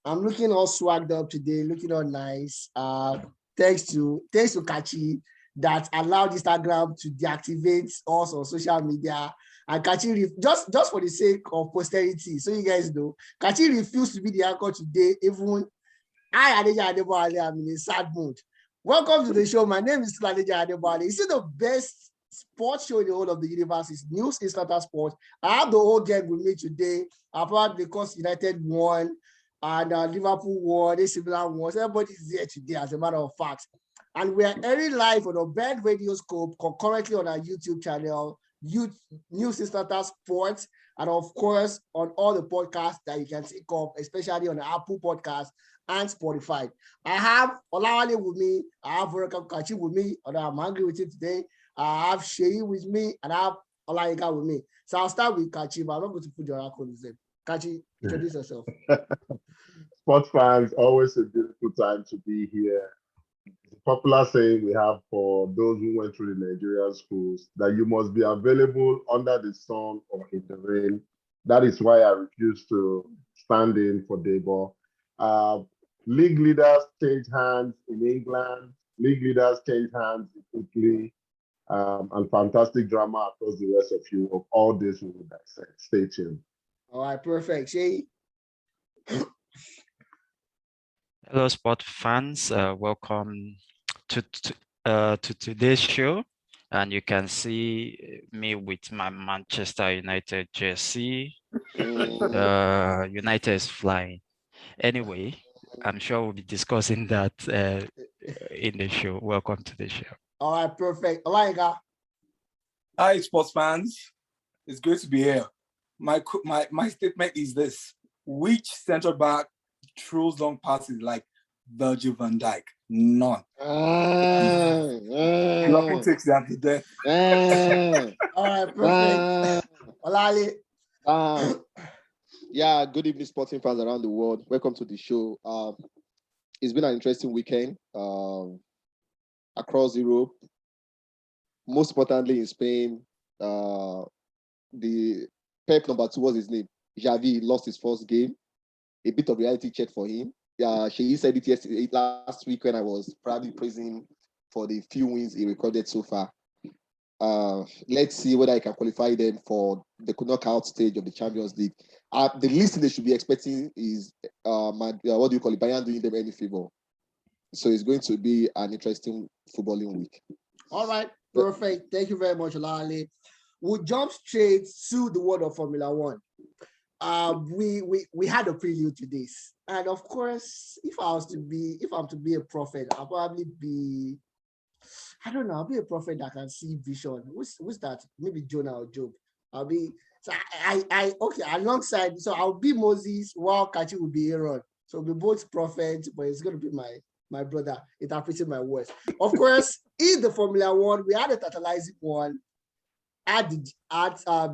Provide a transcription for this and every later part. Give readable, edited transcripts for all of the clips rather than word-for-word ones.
I'm looking all swagged up today, looking all nice. Thanks to Kachi that allowed Instagram to deactivate us on social media. And Kachi, just for the sake of posterity, so you guys know, Kachi refused to be the anchor today. Even I, Adeja Adebowale, am in a sad mood. Welcome to the show. My name is Adeja Adebowale. Is it the best sports show in the whole of the universe? Is News Instanta Sports. I have the whole gang with me today. Apparently, because United won and Liverpool won, AC Milan won. Everybody's here today, as a matter of fact. And we are airing live on the Band Radio Scope, concurrently on our YouTube channel, News Instanta Sports, and of course on all the podcasts that you can think of, especially on the Apple Podcast and Spotify. I have Olawale with me, I have Veronica Kachi with me, although I'm angry with him today. I have Sheyi with me, and I have Olayinka with me. So I'll start with Kachi, but I'm not going to put your accolades in. Kachi, introduce yourself. Sports fans, always a beautiful time to be here. It's a popular saying we have for those who went through the Nigerian schools that you must be available under the sun or in the rain. That is why I refuse to stand in for Debo. League leaders change hands in England. League leaders change hands in Italy. And fantastic drama across the rest of Europe. All this we will dissect. Stay tuned. All right, perfect. Shay. Hello, sport fans. Welcome to today's show. And you can see me with my Manchester United jersey. United is flying. Anyway, I'm sure we'll be discussing that in the show. Welcome to the show. All right, perfect. Olayinka. Hi, sports fans. It's great to be here. My statement is this: which centre back throws long passes like Virgil van Dijk? None. Liverpool takes that to death. All right, perfect. Olale. Yeah, good evening, sporting fans around the world. Welcome to the show. It's been an interesting weekend across Europe. Most importantly, in Spain, the Pep number 2 was his name. Xavi lost his first game. A bit of reality check for him. She said it yesterday, last week when I was probably praising for the few wins he recorded so far. Let's see whether I can qualify them for the knockout stage of the Champions League. The least they should be expecting is Bayern doing them any favor. So it's going to be an interesting footballing week. All right, perfect. Thank you very much, Olale. We'll jump straight to the world of Formula One. We had a prelude to this, and of course, if I'm to be a prophet, I'll probably be, I don't know, I'll be a prophet that can see vision. Who's that? Maybe Jonah or Job. I'll be, so okay, alongside, so I'll be Moses while Kachi will be Aaron. So we'll be both prophets, but it's going to be my brother interpreting my words. Of course, in the Formula One, we had a tantalizing one at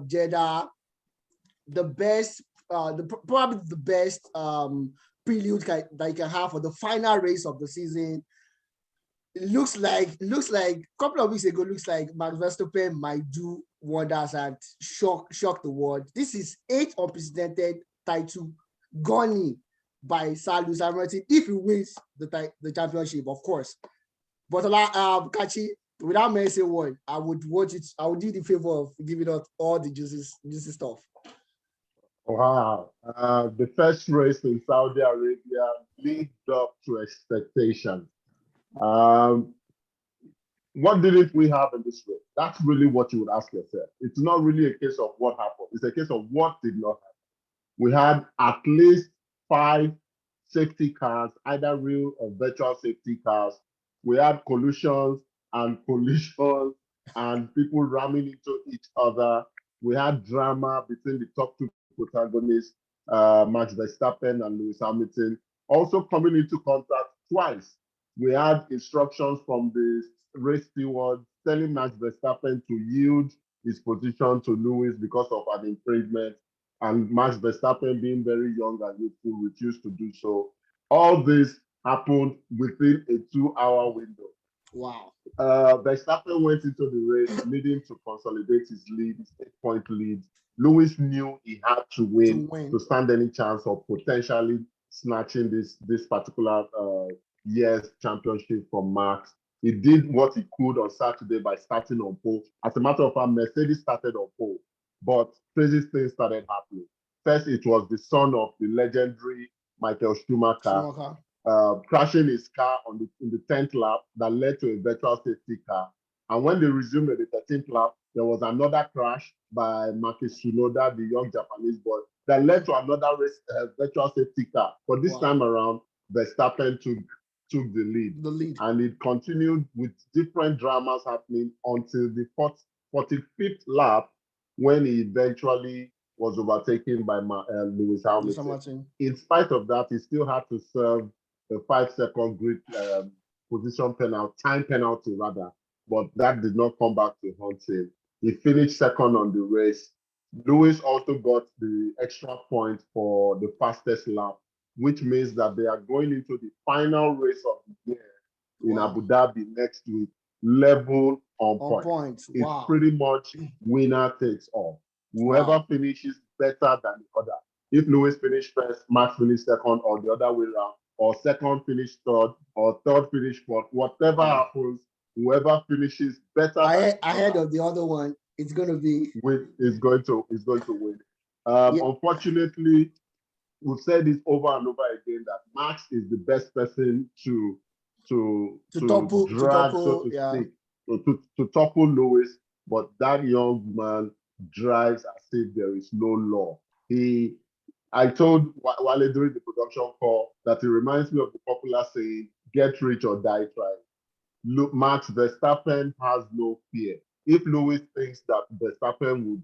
Jeddah. The best, probably the best prelude that you can have for the final race of the season. It looks like a couple of weeks ago, looks like Max Verstappen might do wonders and shock the world. This is 8th unprecedented title gone by Sir Lewis Hamilton if he wins the championship, of course. But Kachi, without messing a word, I would do the favor of giving out all the juicy stuff. Wow. The first race in Saudi Arabia lived up to expectation. What didn't we have in this race? That's really what you would ask yourself. It's not really a case of what happened. It's a case of what did not happen. We had at least 5 safety cars, either real or virtual safety cars. We had collisions and people ramming into each other. We had drama between the top 2 protagonists, Max Verstappen and Lewis Hamilton, also coming into contact twice. We had instructions from the race steward telling Max Verstappen to yield his position to Lewis because of an infringement, and Max Verstappen, being very young and youthful, refused to do so. All this happened within a 2-hour window. Wow. Verstappen went into the race needing to consolidate his lead, his 8-point lead. Lewis knew he had to win to stand any chance of potentially snatching this particular year's championship from Max. He did what he could on Saturday by starting on pole. As a matter of fact, Mercedes started on pole, but crazy things started happening. First, it was the son of the legendary Michael Schumacher. Crashing his car in the 10th lap that led to a virtual safety car. And when they resumed at the 13th lap, there was another crash by Maki Tsunoda, the young Japanese boy, that led to another virtual safety car. But this time around, Verstappen took the lead. And it continued with different dramas happening until the 45th lap, when he eventually was overtaken by Lewis Hamilton. In spite of that, he still had to serve a 5-second grid position penalty, time penalty rather, but that did not come back to haunt him. He finished second on the race. Lewis also got the extra point for the fastest lap, which means that they are going into the final race of the year in Abu Dhabi next week, level on points. It's pretty much winner takes all. Whoever finishes better than the other. If Lewis finished first, Max finished second, or the other way around, or second finished third, or third finished fourth, whatever happens, whoever finishes better ahead of the other one, it's going to be is going to win. Unfortunately, we've said this over and over again that Max is the best person to topple Lewis, but that young man drives as if there is no law. I told Wale during the production call that it reminds me of the popular saying, "Get rich or die trying." Look, Max Verstappen has no fear. If Lewis thinks that Verstappen would,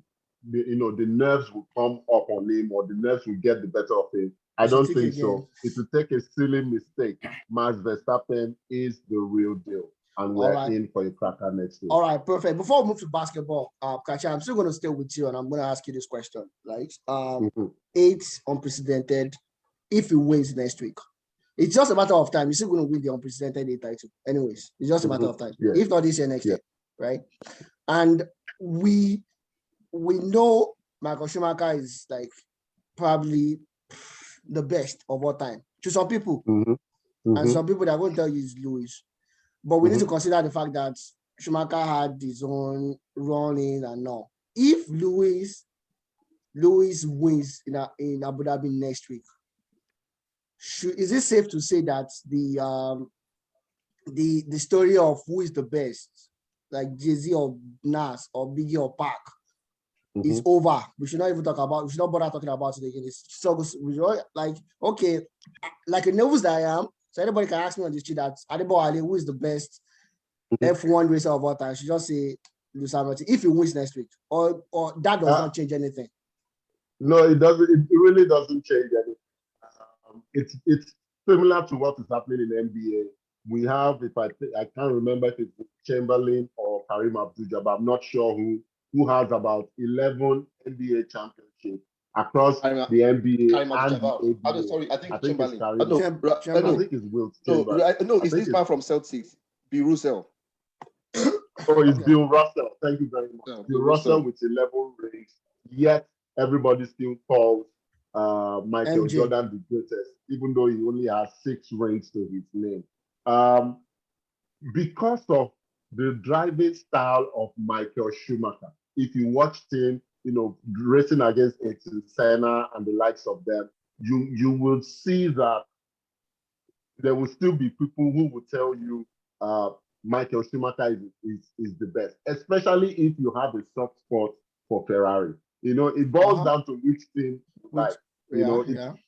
the nerves will come up on him, or the nerves will get the better of him, I don't think so. It will take a silly mistake. Max Verstappen is the real deal, and we're in for a cracker next week. All right, perfect. Before we move to basketball, Kachi, I'm still going to stay with you, and I'm going to ask you this question, right? 8 unprecedented. If he wins next week, it's just a matter of time. You're still going to win the unprecedented 8 title. Anyways, it's just a matter of time. Yeah. If not this year, next year, right? And we know Michael Schumacher is like probably the best of all time to some people. And some people that are going to tell you is Lewis. But we need to consider the fact that Schumacher had his own running and all. If Lewis wins in Abu Dhabi next week, is it safe to say that the story of who is the best, like Jay-Z or Nas or Biggie or Pac, is over? We should not even talk about. We should not bother talking about it again. It's so like, okay, like a nervous that I am. So anybody can ask me on the street that Adebo Ali, who is the best F1 racer of all time, I should just say Lewis Hamilton if he wins next week, or that does not change anything. No, it doesn't. It really doesn't change anything. It's similar to what is happening in NBA. We have, I can't remember if it's Chamberlain or Kareem Abdul-Jabbar, I'm not sure who has about 11 NBA championships across the NBA and the ABA. Sorry, I think Chamberlain. I think it's Wilt Chamberlain. No, it's this man from Celtics, Bill Russell. Oh, it's Bill Russell. Thank you very much. Yeah, Bill Russell with 11 rings. Yet everybody still calls Michael Jordan the greatest, even though he only has 6 rings to his name. Because of the driving style of Michael Schumacher. If you watched him, racing against Ayrton Senna and the likes of them, you will see that there will still be people who will tell you Michael Schumacher is the best, especially if you have a soft spot for Ferrari. It boils down to which team you like.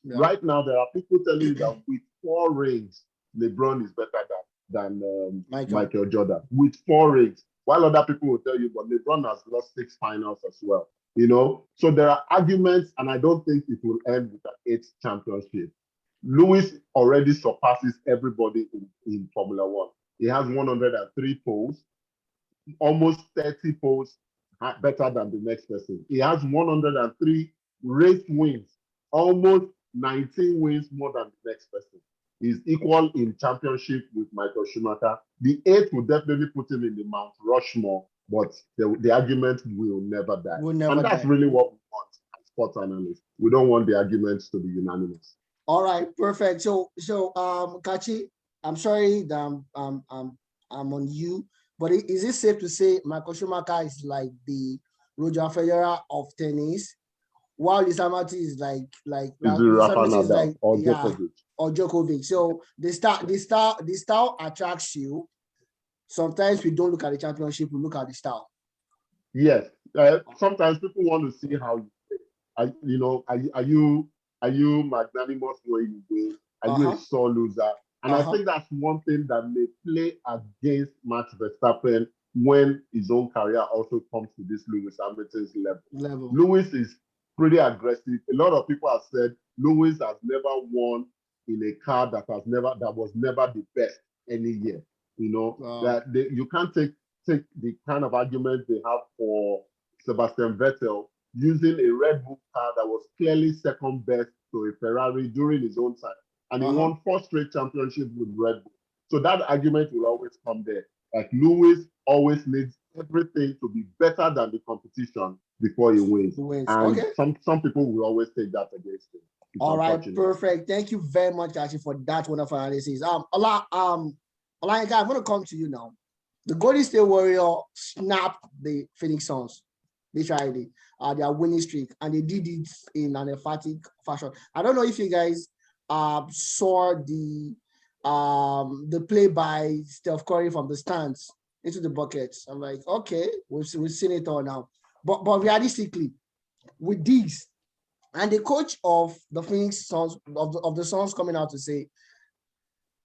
Right now, there are people telling you that with 4 rings, LeBron is better than Michael Jordan. With 4 rings, while other people will tell you, but LeBron has lost 6 finals as well. So there are arguments, and I don't think it will end with an 8th championship. Lewis already surpasses everybody in Formula One. He has 103 poles, almost 30 poles better than the next person. He has 103 race wins, almost 19 wins more than the next person. He's equal in championship with Michael Schumacher. The 8th will definitely put him in the Mount Rushmore, but the argument will never die. That's really what we want as sports analysts. We don't want the arguments to be unanimous. All right, perfect. So Kachi, I'm sorry that I'm on you, but is it safe to say Michael Schumacher is like the Roger Federer of tennis, while Lewis Hamilton is Is it Lewis Rafa Hamilton is Nadal like, or yeah, Djokovic? or Djokovic. So the style attracts you. Sometimes we don't look at the championship, we look at the style. Yes. Sometimes people want to see how you play. Are you magnanimous when you win? Are you a Uh-huh. sore loser? And I Uh-huh. think that's one thing that may play against Max Verstappen when his own career also comes to this Lewis Hamilton's level. Level. Lewis is pretty aggressive. A lot of people have said Lewis has never won in a car that was never the best any year. You can't take the kind of argument they have for Sebastian Vettel using a Red Bull car that was clearly second best to a Ferrari during his own time. And he won 4 straight championships with Red Bull. So that argument will always come there. Like Lewis always needs everything to be better than the competition before he wins. And Okay. some people will always take that against him. All right, perfect. Thank you very much, actually, for that wonderful analysis. Olayinka, I'm going to come to you now. The Golden State Warriors snapped the Phoenix Suns, literally, their winning streak, and they did it in an emphatic fashion. I don't know if you guys saw the play by Steph Curry from the stands into the buckets. I'm like, okay, we've seen it all now. But realistically, with these, and the coach of the Phoenix Suns, of the Suns, coming out to say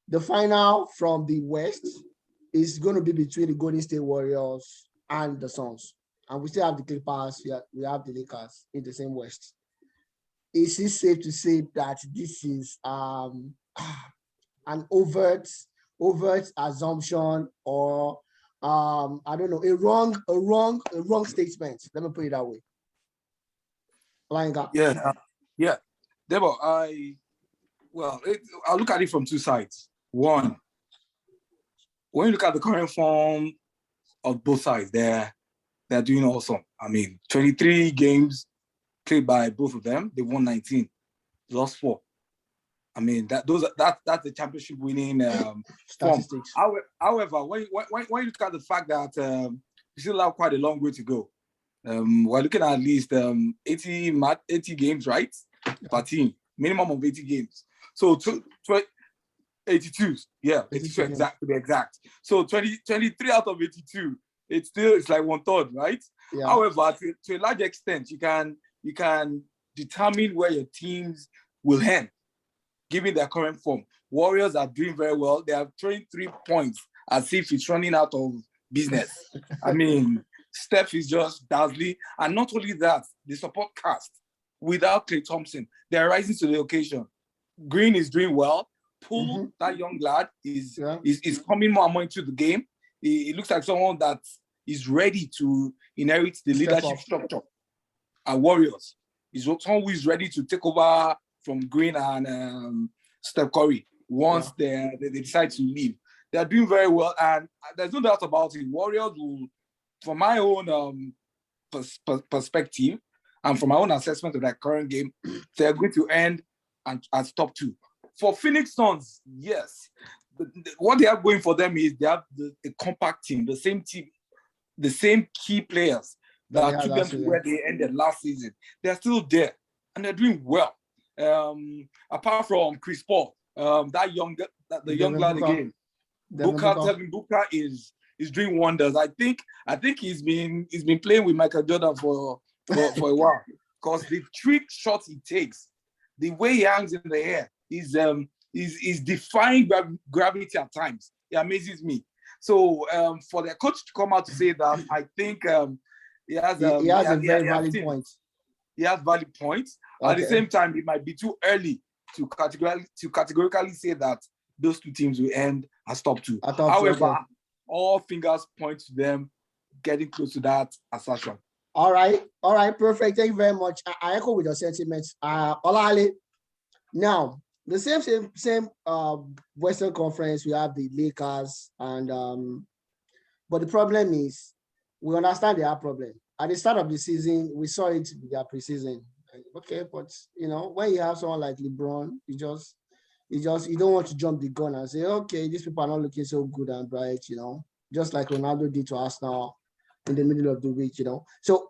the final from the West is going to be between the Golden State Warriors and the Suns. And we still have the Clippers, we have the Lakers in the same West. Is it safe to say that this is an overt assumption, or I don't know, a wrong statement? Let me put it that way. Yeah. Debo, I look at it from two sides. One, when you look at the current form of both sides, they're doing awesome. I mean, 23 games played by both of them. They won 19, lost 4. I mean, that's the championship winning statistics. Form. However, when you look at the fact that we still have quite a long way to go, we're looking at least 80 games, right? Per team, minimum of 80 games. So 82, yeah, 82 to be exact. So 23 out of 82, it's like 1/3, right? Yeah. However, to a large extent, you can determine where your teams will end, given their current form. Warriors are doing very well. They have 23 points as if it's running out of business. I mean, Steph is just dazzling. And not only that, the support cast without Klay Thompson, they're rising to the occasion. Green is doing well. Poole, that young lad, is coming more and more into the game. He looks like someone that is ready to inherit the leadership structure at Warriors. He's someone who is ready to take over from Green and Steph Curry once they decide to leave. They're doing very well, and there's no doubt about it. Warriors will, from my own perspective and from my own assessment of that current game, they're going to end as top 2. For Phoenix Suns, yes, what they have going for them is they have a compact team, the same team, the same key players that took them to where they ended last season. They're still there, and they're doing well. Apart from Chris Paul, the young lad again, Devin Booker is doing wonders. I think he's been playing with Michael Jordan for a while, because the trick shots he takes, the way he hangs in the air, is defying gravity at times. It amazes me. So for their coach to come out to say that, I think he has a very valid point. He has valid points. Okay. At the same time, it might be too early to categorically say that those two teams will end as top 2. However, all fingers point to them getting close to that assertion. All right, perfect. Thank you very much. I echo with your sentiments. Olale. Now, the same Western Conference, we have the Lakers, and but the problem is, we understand their problem. At the start of the season, we saw it in their preseason. Okay, but when you have someone like LeBron, you don't want to jump the gun and say, okay, these people are not looking so good and bright, just like Ronaldo did to us now in the middle of the week, So,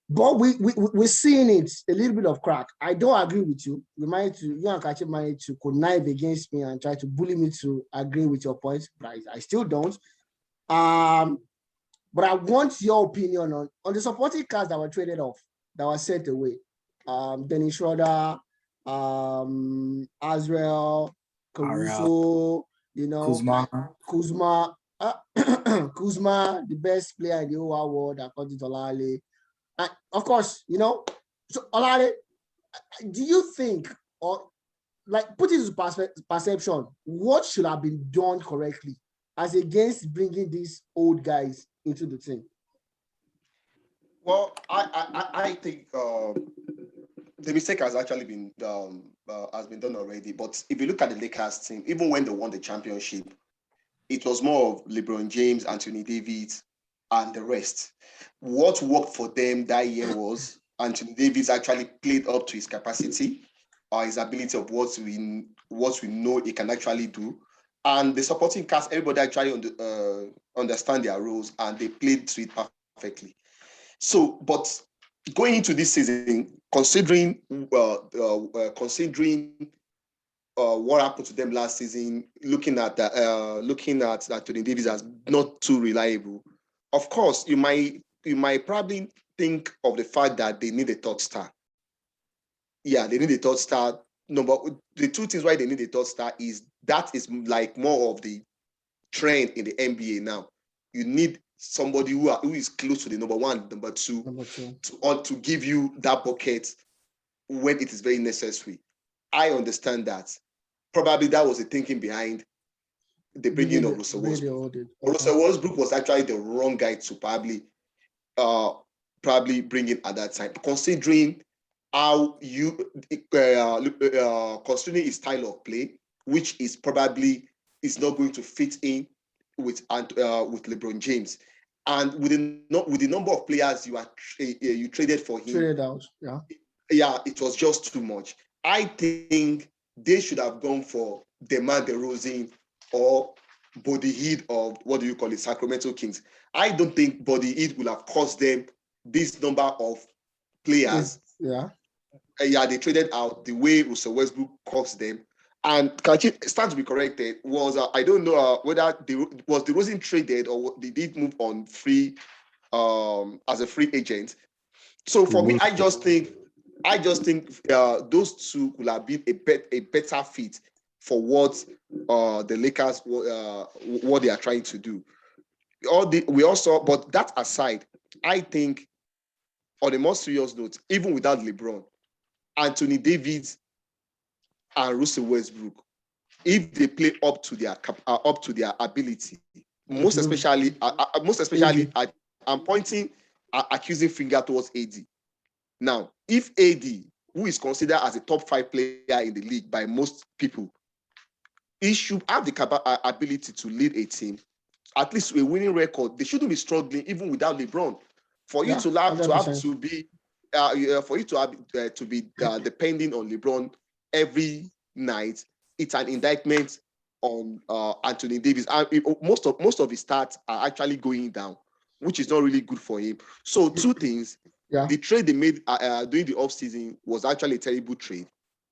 but we're seeing it a little bit of crack. I don't agree with you. You and Kachi managed to connive against me and try to bully me to agree with your points, but I still don't. But I want your opinion on the supporting cast that were traded off, that were sent away. Dennis Schroeder, Azrael, Caruso, Kuzma, Kuzma, the best player in the whole world, according to Olale. And of course, so Olale, do you think, or like put it into perception, what should have been done correctly as against bringing these old guys into the team? Well, I think the mistake has actually been done already. But if you look at the Lakers team, even when they won the championship, it was more of LeBron James, Anthony Davis, and the rest. What worked for them that year was Anthony Davis actually played up to his capacity or his ability of what we know he can actually do. And the supporting cast, everybody actually understand their roles and they played to it perfectly. So, but going into this season, considering what happened to them last season, looking at Anthony Davis as not too reliable, of course, you might probably think of the fact that they need a third star. Yeah, they need a third star. The two things why they need a third star is like more of the trend in the NBA now. You need somebody who is close to the number one, number two. To give you that bucket when it is very necessary. I understand that. Probably that was the thinking behind the bringing of Russell Westbrook. Russell Westbrook was actually the wrong guy to probably bring in at that time, considering how considering his style of play, which is probably not going to fit in with LeBron James, and with the number of players you traded for him. Traded out, yeah, it was just too much. I think they should have gone for DeMar DeRozan or Buddy Hield of Sacramento Kings. I don't think Buddy Hield will have cost them this number of players. Yeah, they traded out the way Russell Westbrook cost them. And Kachi, stand to be corrected, was I don't know whether was DeRozan traded or they did move on free as a free agent. So for me, I just think those two could have been a better fit for what the Lakers what they are trying to do. But that aside, I think on a more serious note, even without LeBron, Anthony Davis and Russell Westbrook, if they play up to their ability, most especially, I'm accusing finger towards AD. Now, if AD, who is considered as a top 5 player in the league by most people, he should have the ability to lead a team, at least a winning record. They shouldn't be struggling even without LeBron. For you to be depending on LeBron every night, it's an indictment on Anthony Davis. Most of his stats are actually going down, which is not really good for him. So two things. Yeah. The trade they made during the offseason was actually a terrible trade.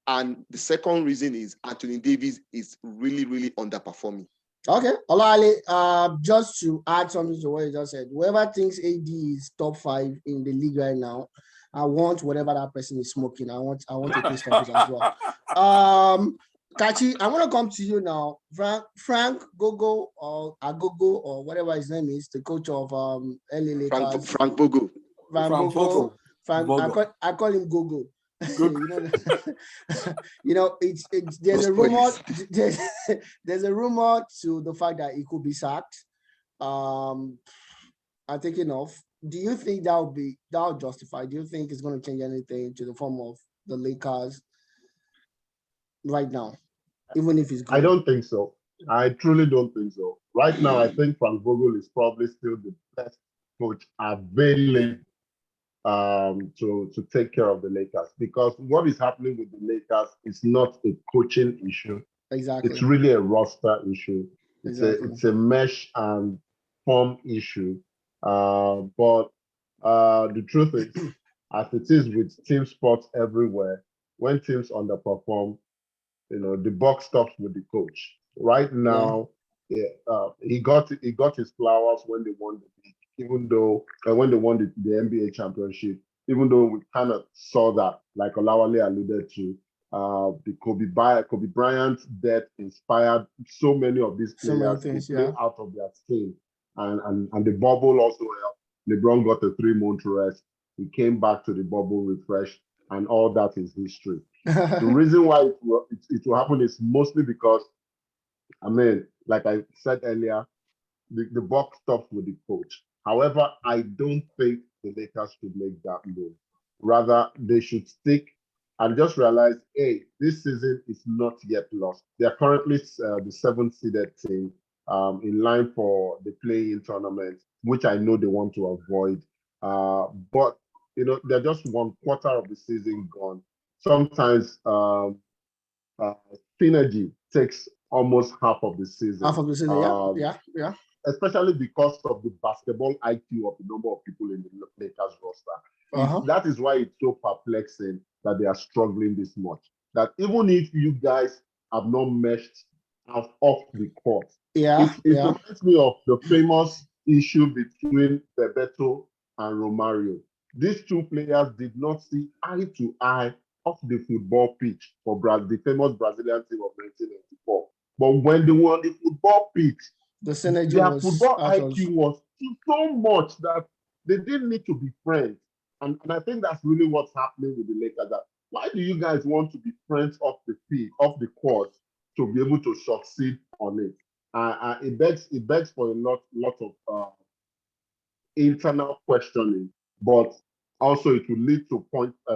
And the second reason is Anthony Davis is really, really underperforming. Okay. Olale, just to add something to what you just said, whoever thinks AD is top 5 in the league right now, I want whatever that person is smoking. I want a taste of it as well. Kachi, I want to come to you now. Frank Gogo or Agogo or whatever his name is, the coach of LA Lakers. Frank Bogo. I call him Gogo. There's a rumor. There's a rumor to the fact that he could be sacked. I'm thinking of. Do you think that would justify? Do you think it's going to change anything to the form of the Lakers right now, even if it's good? I don't think so. I truly don't think so. Right now, I think Frank Vogel is probably still the best coach available to take care of the Lakers, because what is happening with the Lakers is not a coaching issue. Exactly. It's really a roster issue. Exactly. It's a mesh and form issue. But the truth is, as it is with team sports everywhere, when teams underperform, the buck stops with the coach. Right now, he got his flowers when they won the league, even though when they won the NBA championship, even though we kind of saw that, like Olawale alluded to, the Kobe Bryant's death inspired so many of these So many players things, to play yeah. out of their skin, and the bubble also helped. LeBron got a 3-month rest. He came back to the bubble refreshed, and all that is history. The reason why it will happen is mostly because, I mean, like I said earlier, the buck stops with the coach. However, I don't think the Lakers should make that move. Rather, they should stick and just realize, hey, this season is not yet lost. They are currently the 7th-seeded team, in line for the play-in tournament, which I know they want to avoid. But they're just 1/4 of the season gone. Sometimes synergy takes almost half of the season. Half of the season, yeah. Especially because of the basketball IQ of the number of people in the Lakers roster. That is why it's so perplexing that they are struggling this much. That even if you guys have not meshed out off the court, it reminds me of the famous issue between Bebeto and Romario. These two players did not see eye to eye off the football pitch for the famous Brazilian team of 1994. But when they were on the football pitch, the synergy their football IQ was so much that they didn't need to be friends. And I think that's really what's happening with the Lakers. That why do you guys want to be friends off the field, off the court, to be able to succeed on it? It begs for a lot of internal questioning, but also it will lead to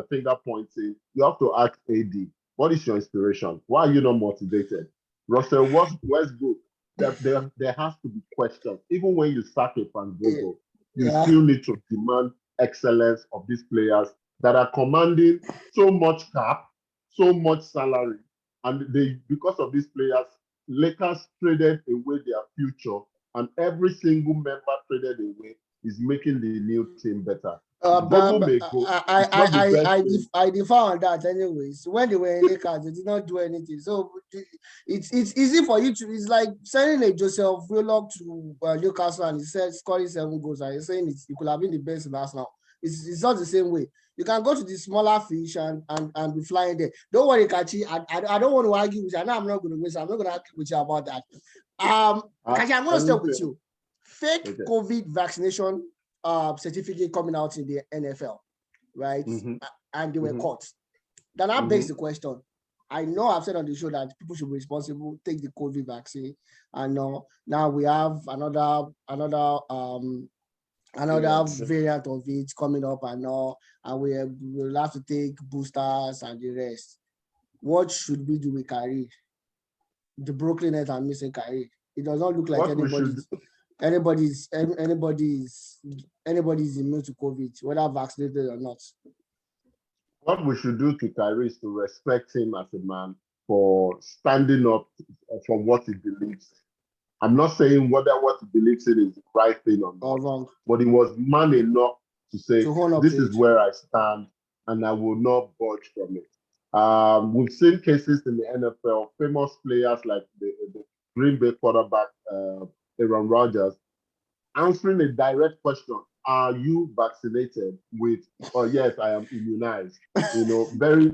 finger pointing. You have to ask AD, what is your inspiration? Why are you not motivated? Russell Westbrook, there has to be questions. Even when you sack a Fanzogo, you still need to demand excellence of these players that are commanding so much cap, so much salary, and because of these players, Lakers traded away their future, and every single member traded away is making the new team better. I differ on that anyways. When they were in Lakers, they did not do anything. So it's easy for you to, it's like sending a Joseph Willock to Newcastle and he said scoring 7 goals and he's saying it could have been the best in Arsenal. It's not the same way. You can go to the smaller fish and be flying there. Don't worry, Kachi. I don't want to argue with you. I know I'm not going to win, so I'm not going to argue with you about that. Kachi, I'm going to start with you. Fake COVID vaccination certificate coming out in the NFL, right? And they were caught. That now begs the question. I know I've said on the show that people should be responsible, take the COVID vaccine, and now we have another variant of it coming up, and we'll have to take boosters and the rest. What should we do with Kyrie? The Brooklyn Nets are missing Kyrie. It does not look like anybody's immune to COVID, whether vaccinated or not. What we should do to Kyrie is to respect him as a man for standing up for what he believes in. I'm not saying whether what he believes in is the right thing or not, wrong, but he was man enough to say, this is where I stand and I will not budge from it. We've seen cases in the NFL, famous players like the Green Bay quarterback, Aaron Rodgers, answering a direct question, are you vaccinated with, yes, I am immunized, with a very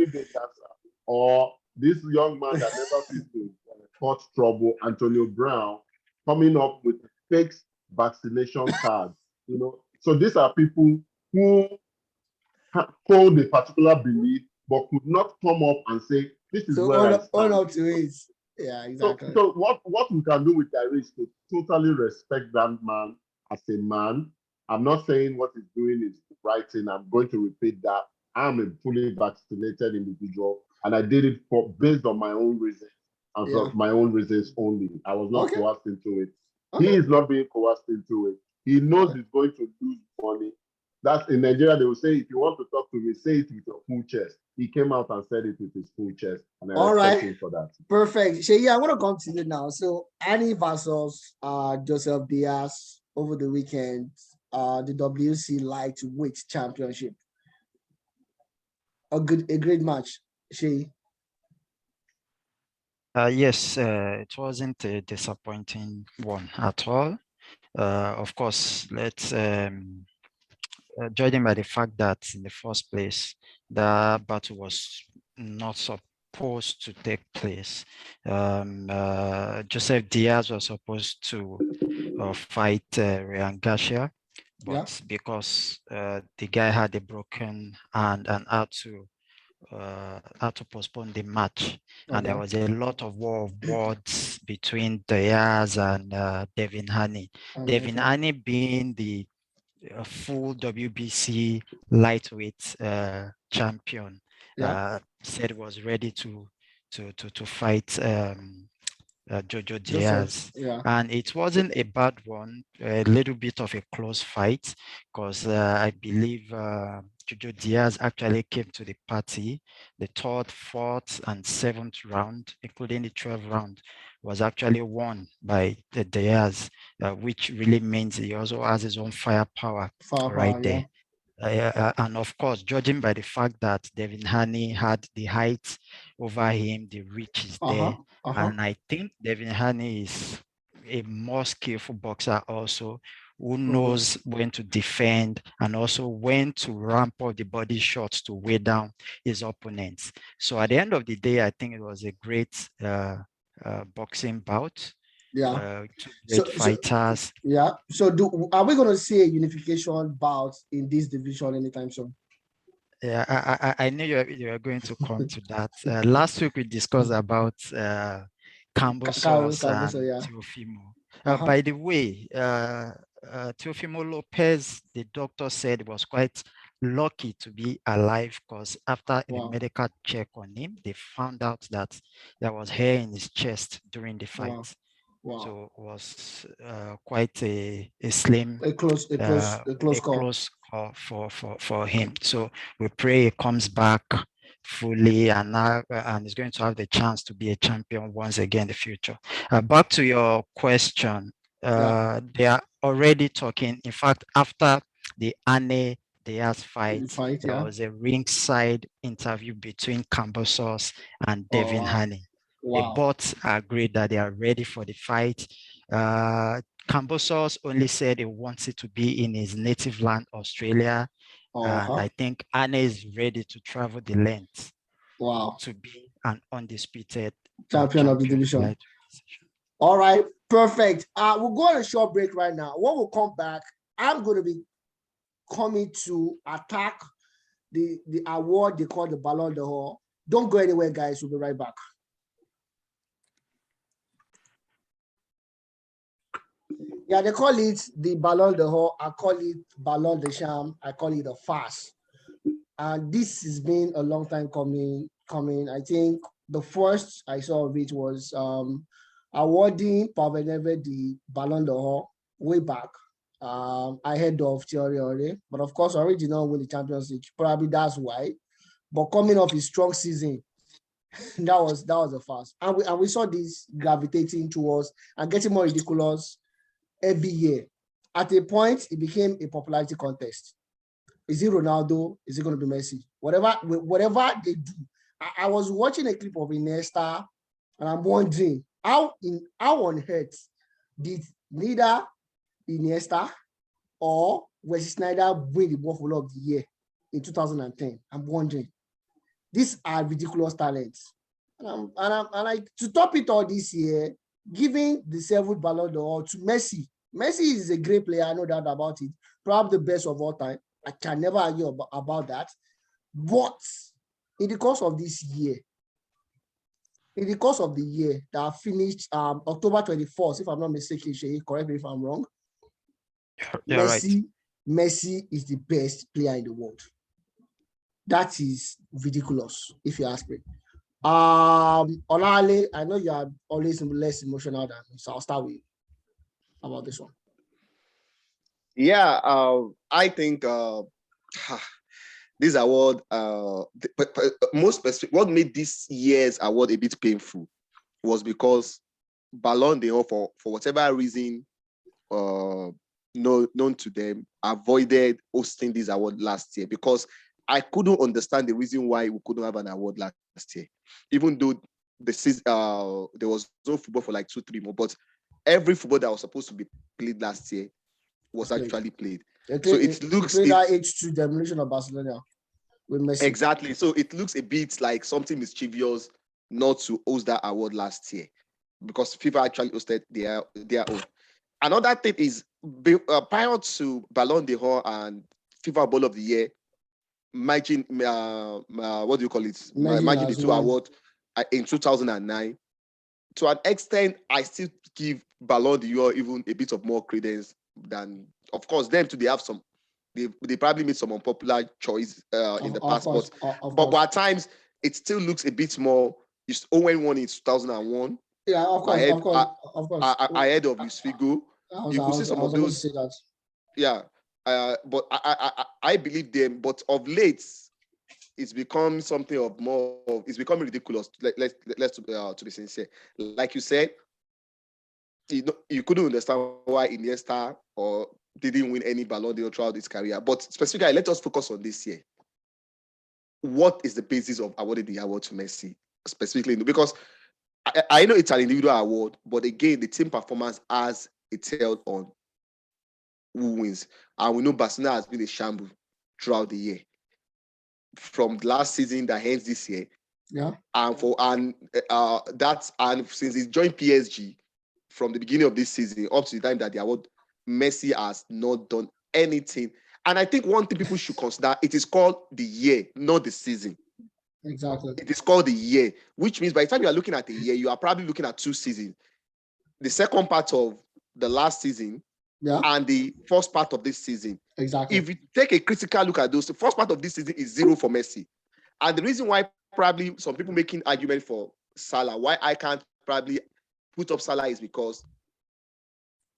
big answer. Or this young man that never sees to cause trouble, Antonio Brown, coming up with fake vaccination cards. So these are people who hold a particular belief but could not come up and say, this is where I stand. All up to it. Yeah, exactly. So what we can do with Kyrie is to totally respect that man as a man. I'm not saying what he's doing is the right thing. I'm going to repeat that. I'm a fully vaccinated individual, and I did it based on my own reasons and for my own reasons only. I was not coerced into it. He is not being coerced into it. He knows he's going to lose money. That's in Nigeria, they will say, if you want to talk to me, say it with your full chest. He came out and said it with his full chest, and I All respect right. him for that. Perfect. Sheyi, I want to come to you now. So Annie versus Joseph Diaz over the weekend. The WC lightweight championship. A great match, Sheyi. Yes, it wasn't a disappointing one at all. Of course, let's judging by the fact that in the first place, the battle was not supposed to take place. Joseph Diaz was supposed to fight Ryan Garcia, but because the guy had a broken hand and had to postpone the match, and there was a lot of war of words between Diaz and Devin Haney. Devin Haney being the full WBC lightweight champion, said was ready to fight Jojo Diaz. And it wasn't a bad one, a little bit of a close fight, because I believe Jojo Diaz actually came to the party. The third, fourth, and seventh round, including the 12th round, was actually won by the Diaz, which really means he also has his own firepower right there. And of course, judging by the fact that Devin Haney had the height over him, the reach is there. And I think Devin Haney is a more skillful boxer also, who knows when to defend and also when to ramp up the body shots to weigh down his opponents. So at the end of the day, I think it was a great boxing bout. Two great fighters. So are we going to see a unification bout in this division anytime soon? Yeah, I knew you were going to come to that. Last week we discussed about Kambosos and Teofimo. By the way, Teofimo Lopez, the doctor said, was quite lucky to be alive, because after the medical check on him, they found out that there was hair in his chest during the fight. So it was quite a slim, close call for him. So we pray he comes back fully and is going to have the chance to be a champion once again in the future. Back to your question, they are already talking. In fact, after the Anne Diaz fight, there was a ringside interview between Kambosos and Devin Haney. They both agreed that they are ready for the fight. Kambosos only said he wants it to be in his native land, Australia. And I think Anne is ready to travel the length to be an undisputed champion of the division. All right, perfect. We'll go on a short break right now. When we come back, I'm going to be coming to attack the award they call the Ballon d'Or. Don't go anywhere, guys. We'll be right back. Yeah, they call it the Ballon d'Or. I call it Ballon de Sham. I call it a farce. And this has been a long time coming. I think the first I saw of it was awarding Pavel Nedved the Ballon d'Or way back ahead of Thierry Henry. But of course, Henry did not win the Champions League. Probably that's why. But coming off his strong season, that was a farce. And we saw this gravitating towards and getting more ridiculous every year. At a point, it became a popularity contest. Is it Ronaldo? Is it going to be Messi? Whatever they do. I was watching a clip of Iniesta, and I'm wondering how on earth did neither Iniesta or Wesley Sneijder win the Buffalo of the Year in 2010? I'm wondering. These are ridiculous talents, and I'm to top it all this year, giving the 7th Ballon d'Or to Messi. Messi is a great player, I know that about it. Probably the best of all time. I can never argue about that. But in the course of this year, that finished October 24th, if I'm not mistaken, Sheyi, correct me if I'm wrong. You're right. Messi is the best player in the world. That is ridiculous, if you ask me. Olale, I know you are always less emotional than me, so I'll start with you about this one. Yeah, I think this award, most specific, what made this year's award a bit painful was because Ballon d'Or, for whatever reason, known to them, avoided hosting this award last year, because I couldn't understand the reason why we couldn't have an award last year, even though the season, there was no football for like 2-3 more, but every football that was supposed to be played last year was actually played. So it looks that H2 demolition of Barcelona with Messi. Exactly. So it looks a bit like something mischievous not to host that award last year, because FIFA actually hosted their own. Another thing is, prior to Ballon d'Or and FIFA Ball of the Year, imagine what do you call it? Imagine the two awards in 2009. To an extent, I still give Ballon d'Or even a bit of more credence than, of course, them too. They have some. They probably made some unpopular choice in the past, but at times it still looks a bit more. Owen won in 2001. Yeah, of course, ahead, of course. Ahead of Luis Figo. You could see some of those. Yeah, but I believe them. But of late, it's become something of more. It's becoming ridiculous. Let's to be sincere. Like you said, you couldn't understand why Iniesta or didn't win any Ballon d'Or throughout his career. But specifically, let us focus on this year. What is the basis of awarding the award to Messi specifically? Because I know it's an individual award, but again, the team performance has a tell on who wins. And we know Barcelona has been a shambles throughout the year. From last season that ends this year. Yeah. And since he joined PSG from the beginning of this season up to the time that the award, Messi has not done anything. And I think one thing people should consider, it is called the year, not the season. Exactly. It is called the year, which means by the time you are looking at the year, you are probably looking at 2 seasons. The second part of the last season, and the first part of this season. Exactly. If you take a critical look at those, the first part of this season is 0 for Messi. And the reason why probably some people making argument for Salah, why I can't probably put up Salah, is because,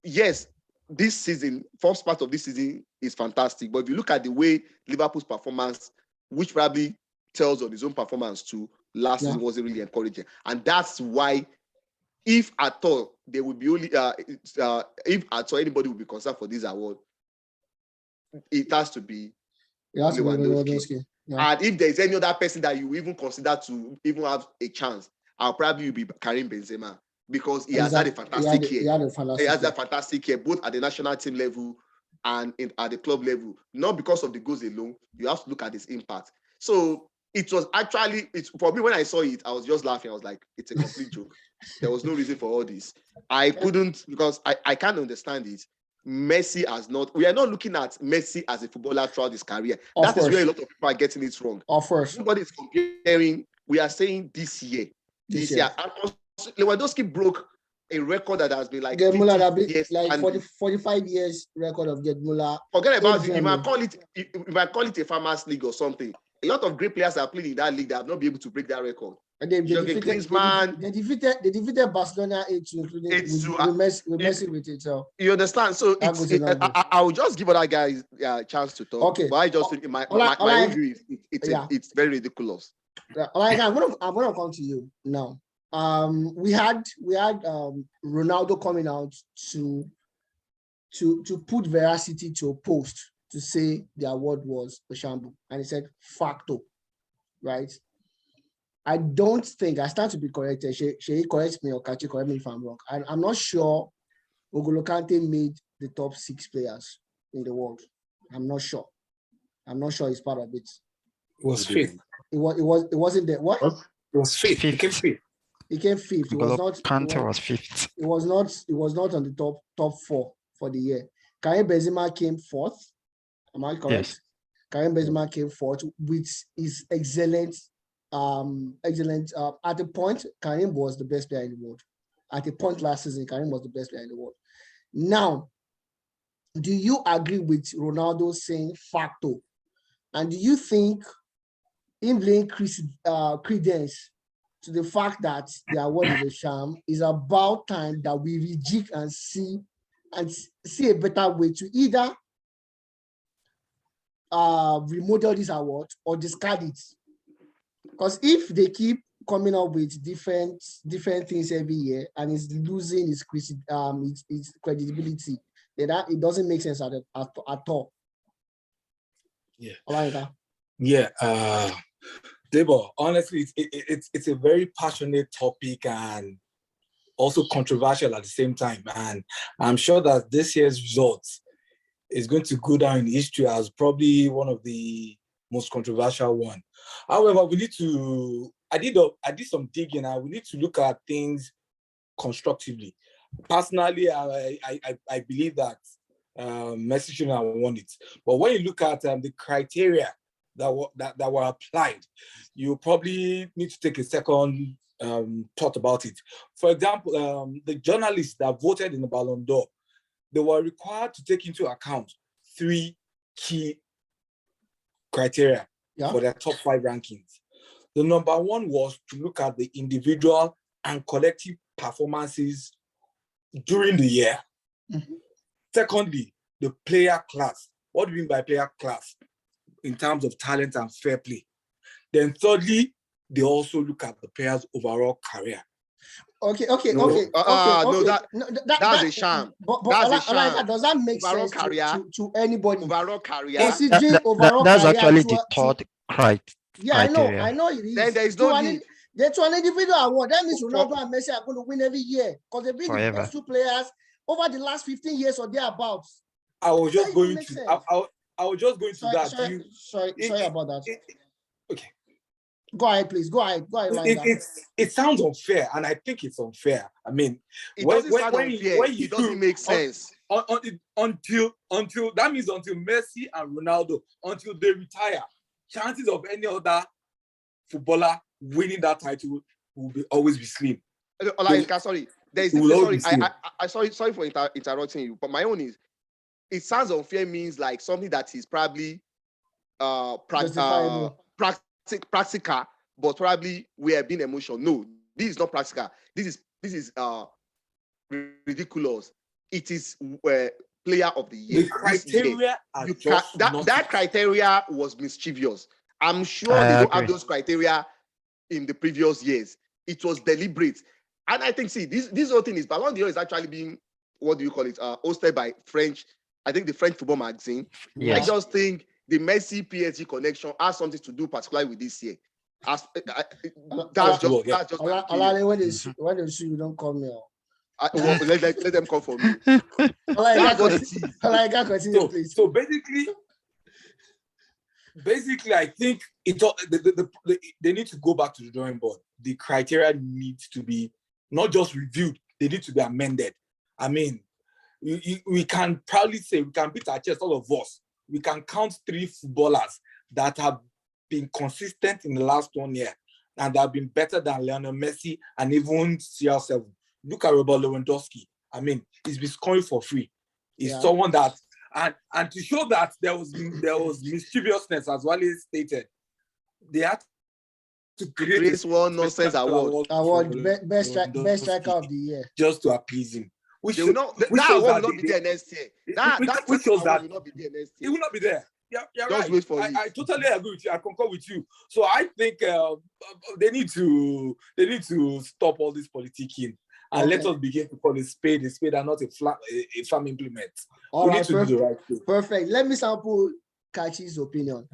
yes, this season, first part of this season is fantastic. But if you look at the way Liverpool's performance, which probably tells on his own performance too, last season wasn't really encouraging. And that's why, if at all there would be only if at all anybody would be concerned for this award, it has to be Lewandowski. Yeah. And if there's any other person that you even consider to even have a chance, I'll probably be Karim Benzema, because he has had a fantastic year. He has a fantastic year, both at the national team level and at the club level. Not because of the goals alone, you have to look at his impact. So it was actually, for me, when I saw it, I was just laughing. I was like, it's a complete joke. There was no reason for all this. I couldn't, because I can't understand it. Messi has not, we are not looking at Messi as a footballer throughout his career. That is where a lot of people are getting it wrong. Of course. Nobody is comparing. We are saying this year. This year. And Lewandowski broke a record that has been like Gerd Müller, years, like 45 years record of Gerd Müller. Forget about it. If I call it a farmers league or something, a lot of great players are playing in that league that have not been able to break that record. And they defeated Barcelona 8-2, including with Messi with it. So you understand? So I will just give other guys a chance to talk. Okay, but I just think my own view is it's very ridiculous. I'm gonna come to you now. We had Ronaldo coming out to put veracity to a post to say the award was a shambles, and he said facto, right? I don't think, I stand to be corrected. She corrects me, or Kachi correct me if I'm wrong. I'm not sure N'Golo Kante made the top 6 players in the world. I'm not sure. I'm not sure he's part of it. It was 5th. It wasn't there. What? It was 5th. He came 5th. He came 5th. It was not. Kante was 5th. It was not on the top 4 for the year. Karim Benzema came 4th. Am I correct? Yes. Karim Benzema came 4th, which is excellent. At the point, Karim was the best player in the world. At the point last season, Karim was the best player in the world. Now, do you agree with Ronaldo saying facto? And do you think him laying credence to the fact that the award is a sham is about time that we rejig and see a better way to either remodel this award or discard it? Because if they keep coming up with different things every year and it's losing its credibility, then it doesn't make sense at all. Yeah. Olayinka. Yeah. Debo, honestly, it's a very passionate topic and also controversial at the same time. And I'm sure that this year's results is going to go down in history as probably one of the most controversial one. However, we need to, I did some digging and we need to look at things constructively. Personally, I believe that Messi shouldn't have won it. But when you look at the criteria that were applied, you probably need to take a second thought about it. For example, the journalists that voted in the Ballon d'Or, they were required to take into account 3 key criteria for their top 5 rankings. The number 1 was to look at the individual and collective performances during the year. Mm-hmm. Secondly, the player class. What do you mean by player class? In terms of talent and fair play. Then thirdly, they also look at the player's overall career. Okay. That's a sham. But does that make overall sense career, to anybody? Overall career. Considering overall that's career actually the third criteria. Yeah, I know it is. Then there is no need. To an individual award. That means Ronaldo and Messi are going to win every year because they've been the best 2 players over the last 15 years or thereabouts. I was just going to that. Sorry about that. Okay. Go ahead, please. Go ahead. It sounds unfair, and I think it's unfair. I mean, it doesn't make sense. Until that means until Messi and Ronaldo, until they retire, chances of any other footballer winning that title will always be slim. Sorry, sorry for interrupting you, but my own is, it sounds unfair means like something that is probably practical, but probably we are being emotional. No, this is not practical. This is ridiculous. It is player of the year. The criteria that criteria was mischievous. I'm sure they don't have those criteria in the previous years. It was deliberate. And I think, see, this whole thing is Ballon d'Or is actually being, what do you call it, hosted by French, I think the French football magazine. Yeah. I just think the Messi PSG connection has something to do particularly with this year. That's just Olale, when they see you, don't call me out. Let them come for me. Continue, please. So basically, I think they need to go back to the drawing board. The criteria needs to be not just reviewed; they need to be amended. I mean, we can proudly say, we can beat our chest, all of us. We can count 3 footballers that have been consistent in the last 1 year and that have been better than Lionel Messi and even CR7. Look at Robert Lewandowski. I mean, he's been scoring for free. He's someone that, and to show that there was mischievousness, as Wale stated, they had to create one nonsense award. Best striker of the year, just to appease him. That award will not be there next year. That shows that will not be there next year. It will not be there. Yeah, you're just right. Wait for it. I totally agree with you. I concur with you. So I think they need to stop all this politicking and let us begin to call a spade and not a farm implement. All we right, need to do the right thing. Perfect. Let me sample Kachi's opinion.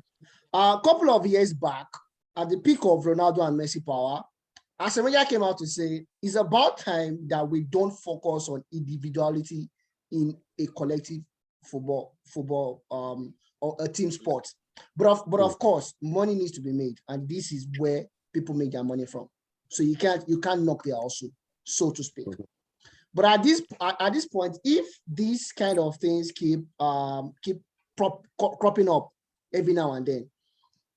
A couple of years back, at the peak of Ronaldo and Messi power, Asamoah came out to say it's about time that we don't focus on individuality in a collective football or a team sport. But of course, money needs to be made, and this is where people make their money from. So you can't knock their hustle, so to speak. But at this point, if these kind of things keep cropping up every now and then,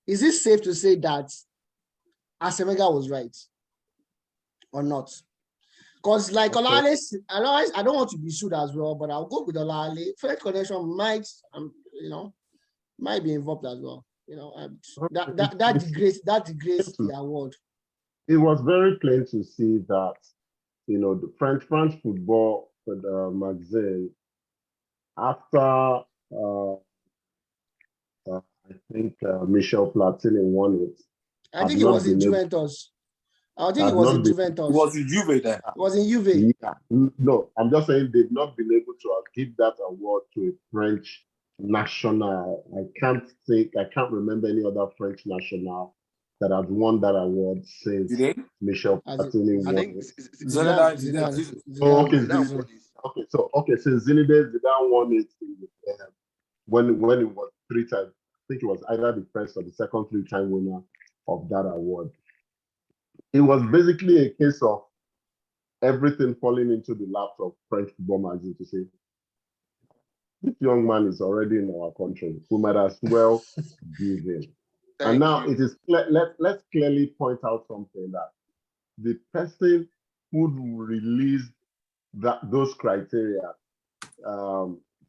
is it safe to say that Asamoah was right or not? Because like Olale, I don't want to be sued as well, but I'll go with Olale. French connection might be involved as well. That degrades the award. It was very plain to see that the French football magazine, after I think Michel Platini won it. I think it was in Juventus. I think it was in Juventus. It was in Juve then. It was in Juve. Yeah, no, I'm just saying they've not been able to give that award to a French national. I can't remember any other French national that has won that award since Zidane? Michel Platini I won think it. Zidane. Oh, okay, Zidane. since Zinedine Zidane won it when it was 3 times. I think it was either the first or the second 3-time winner of that award. It was basically a case of everything falling into the laps of French football magazine to say, this young man is already in our country. We might as well give him. And now it is let's clearly point out something that the person who released those criteria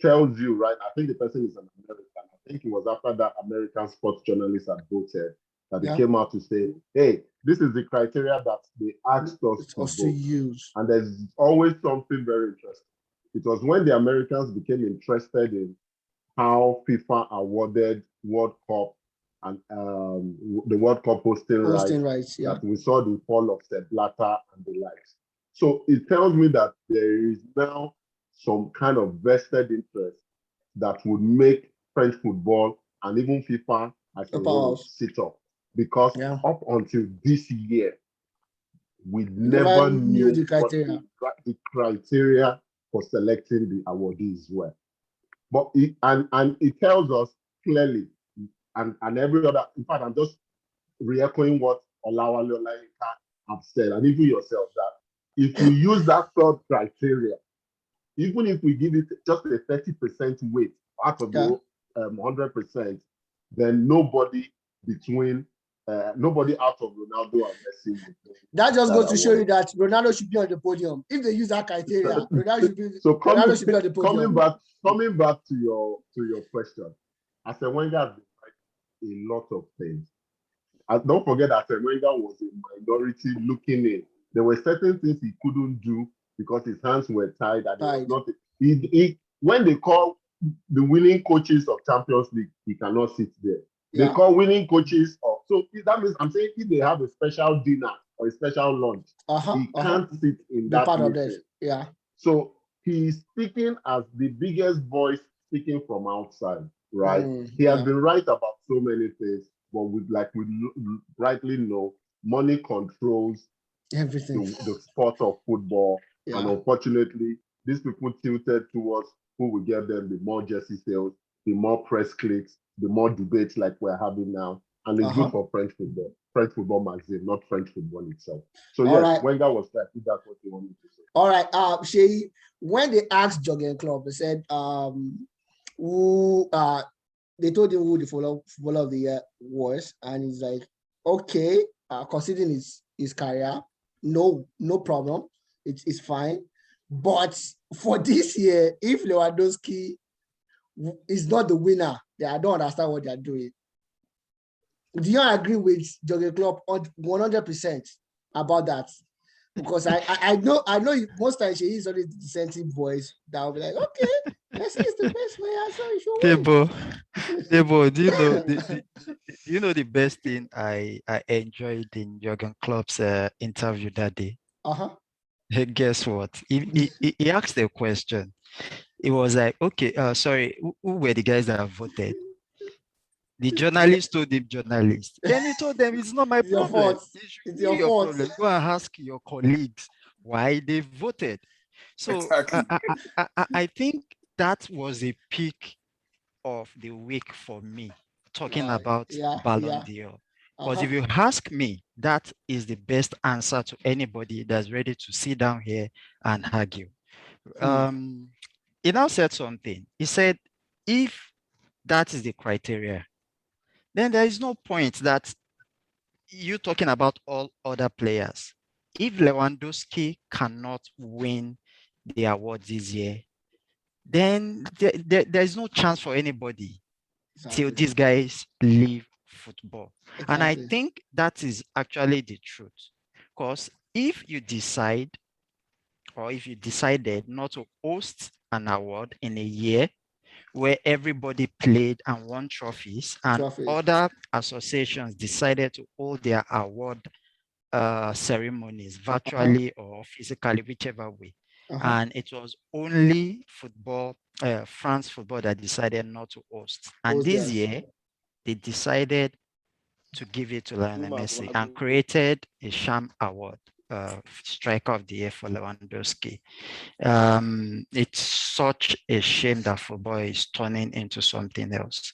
tells you, right? I think the person is an American. I think it was after that American sports journalist had voted that they came out to say, hey, this is the criteria that they asked us to use. And there's always something very interesting. It was when the Americans became interested in how FIFA awarded World Cup and the World Cup hosting rights that we saw the fall of Sepp Blatter and the likes. So it tells me that there is now some kind of vested interest that would make French football and even FIFA as a whole sit up. Because up until this year, we never knew the criteria. What the criteria for selecting the awardees were. But it tells us clearly, and every other, in fact, I'm just re-echoing what Olawale Olayinka have said, and even yourself, that if we use that third criteria, even if we give it just a 30% weight out of the 100%, then nobody out of Ronaldo and Messi. That just goes to show you that Ronaldo should be on the podium. If they use that criteria, Ronaldo should be on the podium. Coming back to your question, Arsene Wenger has been a lot of things. And don't forget that Arsene Wenger was a minority looking in. There were certain things he couldn't do because his hands were tied. And when they call the winning coaches of Champions League, he cannot sit there. They call winning coaches of, so that means I'm saying if they have a special dinner or a special lunch, he can't sit in that part of this. Yeah. So he's speaking as the biggest voice speaking from outside, right? He has been right about so many things, but we rightly know, money controls everything. The sport of football, and unfortunately, these people tilted towards who will get them the more jersey sales, the more press clicks, the more debates like we're having now, and it's good for French football magazine, not French football itself. So yes, Wenger was right. If that's what you wanted to say. All right, Shay, when they asked Jurgen Klopp, they said, they told him who the footballer of the year was, and he's like, okay, considering his career, no problem, it's fine. But for this year, if Lewandowski is not the winner, I don't understand what they're doing. Do you agree with Jurgen Klopp 100% about that? Because I know most times she is only the dissenting voice that will be like, okay, Messi is the best player, so he should win. Debo, do you know the best thing I enjoyed in Jurgen Klopp's interview that day? Guess what? He asked a question. It was like, okay, sorry, who were the guys that have voted? The journalist told him journalist. Then he told them, it's not my problem. It's your fault. Go and ask your colleagues why they voted. So I think that was a peak of the week for me, talking about Ballon d'Or. Because if you ask me, that is the best answer to anybody that's ready to sit down here and argue. He now said something. He said, if that is the criteria, then there is no point that you talking about all other players. If Lewandowski cannot win the award this year, then there is no chance for anybody till these guys leave football. And I think that is actually the truth. Because if you decide, or if you decided not to host an award in a year where everybody played and won trophies, and Trophies. other associations decided to hold their award ceremonies virtually or physically, whichever way. And it was only football, France football, that decided not to host. And Host this theirs. year, they decided to give it to Lionel Zoom out, Messi Ronaldo. and created a sham award, striker of the year for Lewandowski. It's such a shame that football is turning into something else.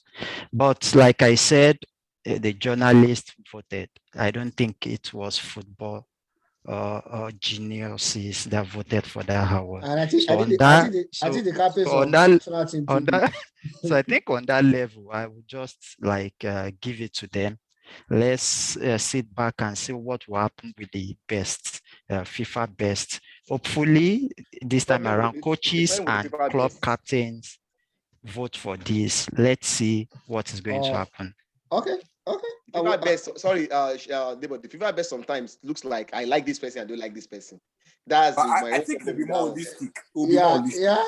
But like I said, the journalist voted. I don't think it was football geniuses that voted for that award. And I think So I on think the, that, I think the captains so on of that, national team on too. that, so I think on that level, I would just like give it to them. Let's sit back and see what will happen with the best, FIFA best. Hopefully, this time around, coaches and club captains vote for this. Let's see what is going to happen. Okay. FIFA best, sorry, the FIFA best sometimes looks like I like this person, I don't like this person. That's my I own think it will problem be with more that one. holistic.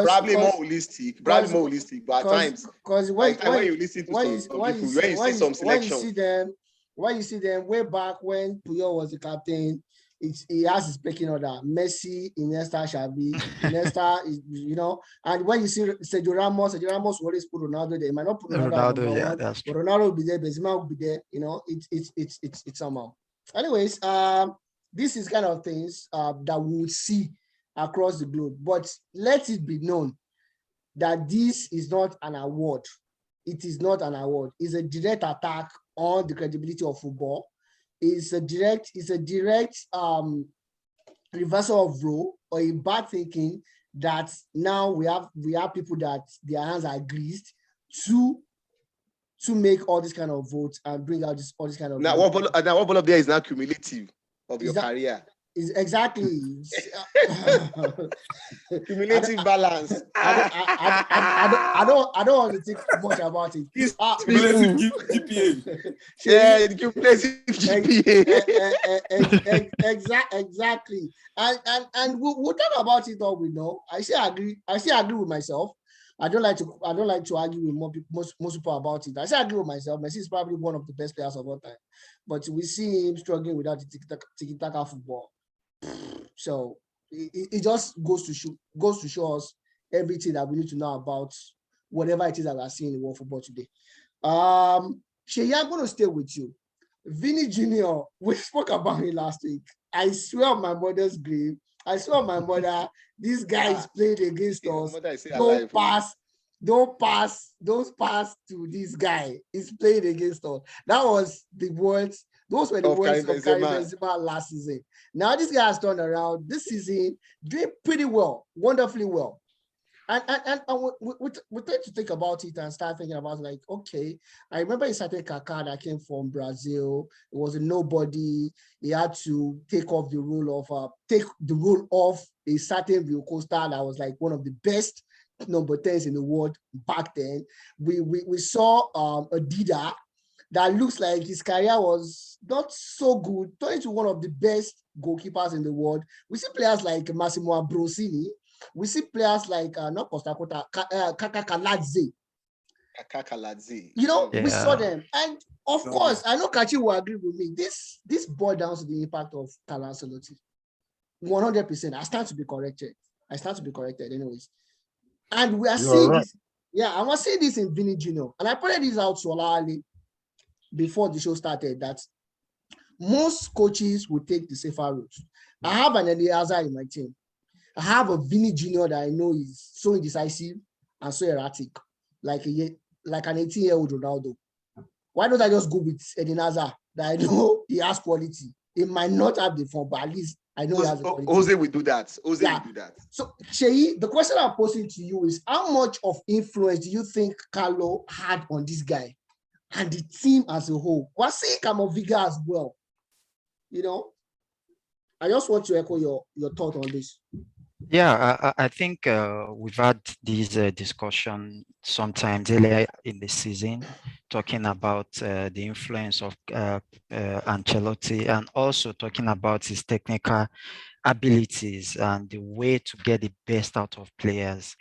It will be more holistic. Yeah. Probably more holistic. But at times, because when you listen to some when people, you when you see some selection, when you see them way back when Puyol was the captain, he has his pecking order. Messi, Iniesta, Xavi. Iniesta is, and when you see Sergio Ramos will always put Ronaldo there. He might not put Ronaldo at number one, that's but true. Ronaldo will be there, Benzema will be there. It's somehow. Anyways, this is kind of things that we would see across the globe. But let it be known that this is not an award. It is not an award. It's a direct attack on the credibility of football. It's a direct reversal of role or a bad thinking that now we have people that their hands are greased to make all this kind of votes and bring out all this kind of. Now what ball up there is now cumulative of your career. Is exactly cumulative balance. I don't want to think much about it. Cumulative GPA. Yeah, cumulative GPA. Exactly. And we'll talk about it all we know. I still agree with myself. I don't like to argue with most people about it. I still agree with myself. Messi is probably one of the best players of all time, but we see him struggling without the tiki-taka football. So it just goes to show us everything that we need to know about whatever it is that we're seeing in world football today. Sheyi, I'm going to stay with you. Vini Jr., we spoke about him last week. I swear on my mother's grave, this guy is playing against us. Don't pass to this guy. He's playing against us. That was the words. Those were the words of Karim Benzema last season. Now this guy has turned around this season, doing pretty well, wonderfully well. And we tend to think about it and start thinking about like, okay, I remember a certain Kaká that came from Brazil. It was a nobody. He had to take the role of a certain Rio Costa that was like one of the best number 10s in the world back then. We saw a Dida that looks like his career was not so good, turning to one of the best goalkeepers in the world. We see players like Massimo Ambrosini. We see players like not Costa Cota, Kaka Kaladze. We saw them. And of course, I know Kachi will agree with me. This boils down to the impact of Carlo Ancelotti. 100%. I stand to be corrected anyways. And we are seeing this. Yeah, I was saying this in Vini Jr. And I pointed this out to Olali before the show started that most coaches will take the safer route. I have an Eliezer in my team. I have a Vini Jr. that I know is so indecisive and so erratic, like an 18-year-old Ronaldo. Why don't I just go with Eden Hazard that I know he has quality? He might not have the form, but at least I know he has the quality. Jose will do that. Will do that. So, Sheyi, the question I'm posing to you is, how much of influence do you think Carlo had on this guy and the team as a whole? We're seeing Camavinga as well. I just want to echo your thought on this. Yeah, I think we've had this discussion sometimes earlier in the season, talking about the influence of Ancelotti and also talking about his technical abilities and the way to get the best out of players.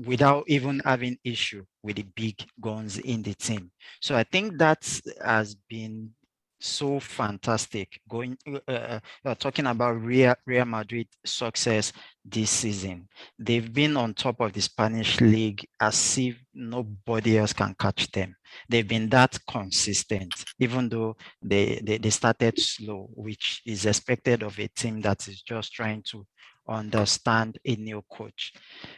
without even having issue with the big guns in the team. So I think that has been so fantastic. Talking about Real Madrid success this season, they've been on top of the Spanish league as if nobody else can catch them. They've been that consistent, even though they started slow, which is expected of a team that is just trying to understand a new coach.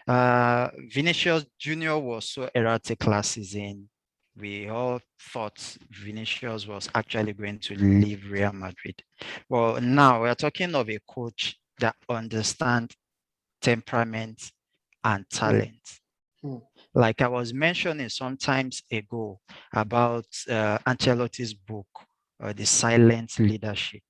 Vinicius Junior was so erratic last season. We all thought Vinicius was actually going to leave Real Madrid. Well, now we're talking of a coach that understands temperament and talent. Like I was mentioning sometimes ago about Ancelotti's book, The Silent Leadership.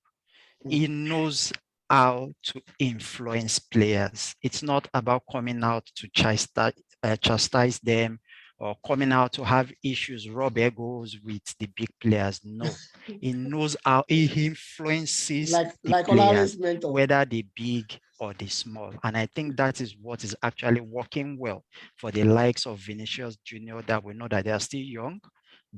He knows how to influence players. It's not about coming out to chastise them or coming out to have issues, rub egos with the big players. No, he knows how he influences the players, whether they big or the small. And I think that is what is actually working well for the likes of Vinicius Junior, that we know that they are still young,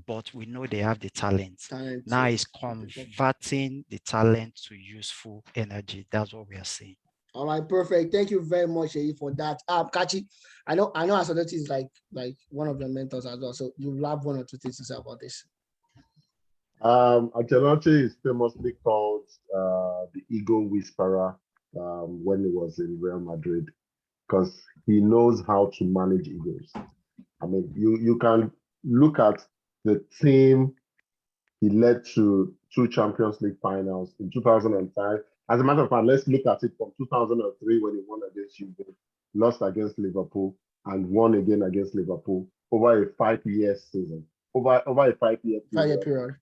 but we know they have the talent. Now it's converting the talent to useful energy. That's what we are seeing. All right, perfect. Thank you very much, Sheyi, for that. Kachi, I know Ancelotti is like one of your mentors as well. So you have one or two things to say about this. Ancelotti is famously called the ego whisperer when he was in Real Madrid, because he knows how to manage egos. I mean, you can look at the team he led to 2 Champions League finals in 2005. As a matter of fact, let's look at it from 2003 when he won against Juve, lost against Liverpool, and won again against Liverpool over a 5-year season. Over a 5-year period.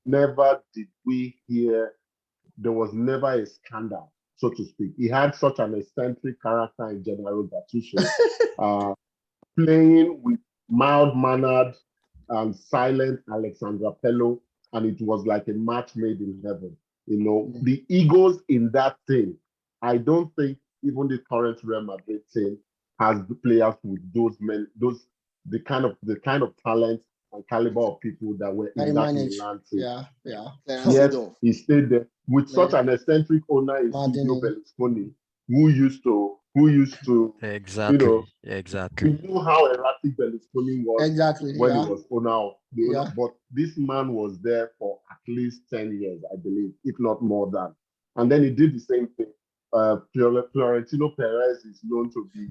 Never did we hear, there was never a scandal, so to speak. He had such an eccentric character in Gennaro Gattuso, playing with mild-mannered and silent Alexandra Pello, and it was like a match made in heaven. You know, the egos in that team, I don't think even the current Real Madrid team has the players with the kind of talent and caliber of people that were in that Milan team. Yeah. Yes, he stayed there with such an eccentric owner in Silvio Berlusconi, who used to exactly. We knew how erratic Berlusconi was when he was owner of the owner, but this man was there for at least 10 years, I believe, if not more than. And then he did the same thing. Florentino Perez is known to be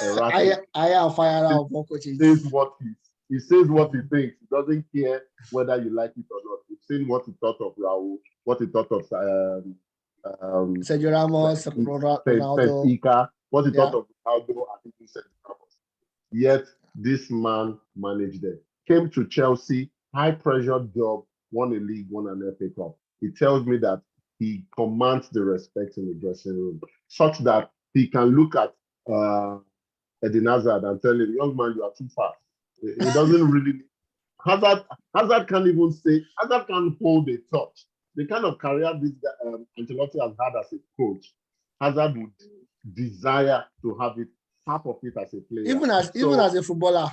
erratic. I am fired out. He says what he thinks. He doesn't care whether you like it or not. We've seen what he thought of Raul, what he thought of Sergio Ramos, Ronaldo. Ika, what he thought of Ronaldo, and even Sergio Ramos. Yet this man managed them. Came to Chelsea, high pressure job, won a league, won an FA Cup. He tells me that he commands the respect in the dressing room, such that he can look at Eden Hazard and tell him, young man, you are too fast. He doesn't really. Hazard can't even say, Hazard can hold a touch. The kind of career this Ancelotti has had as a coach, Hazard would desire to have it, half of it as a player. Even as a footballer.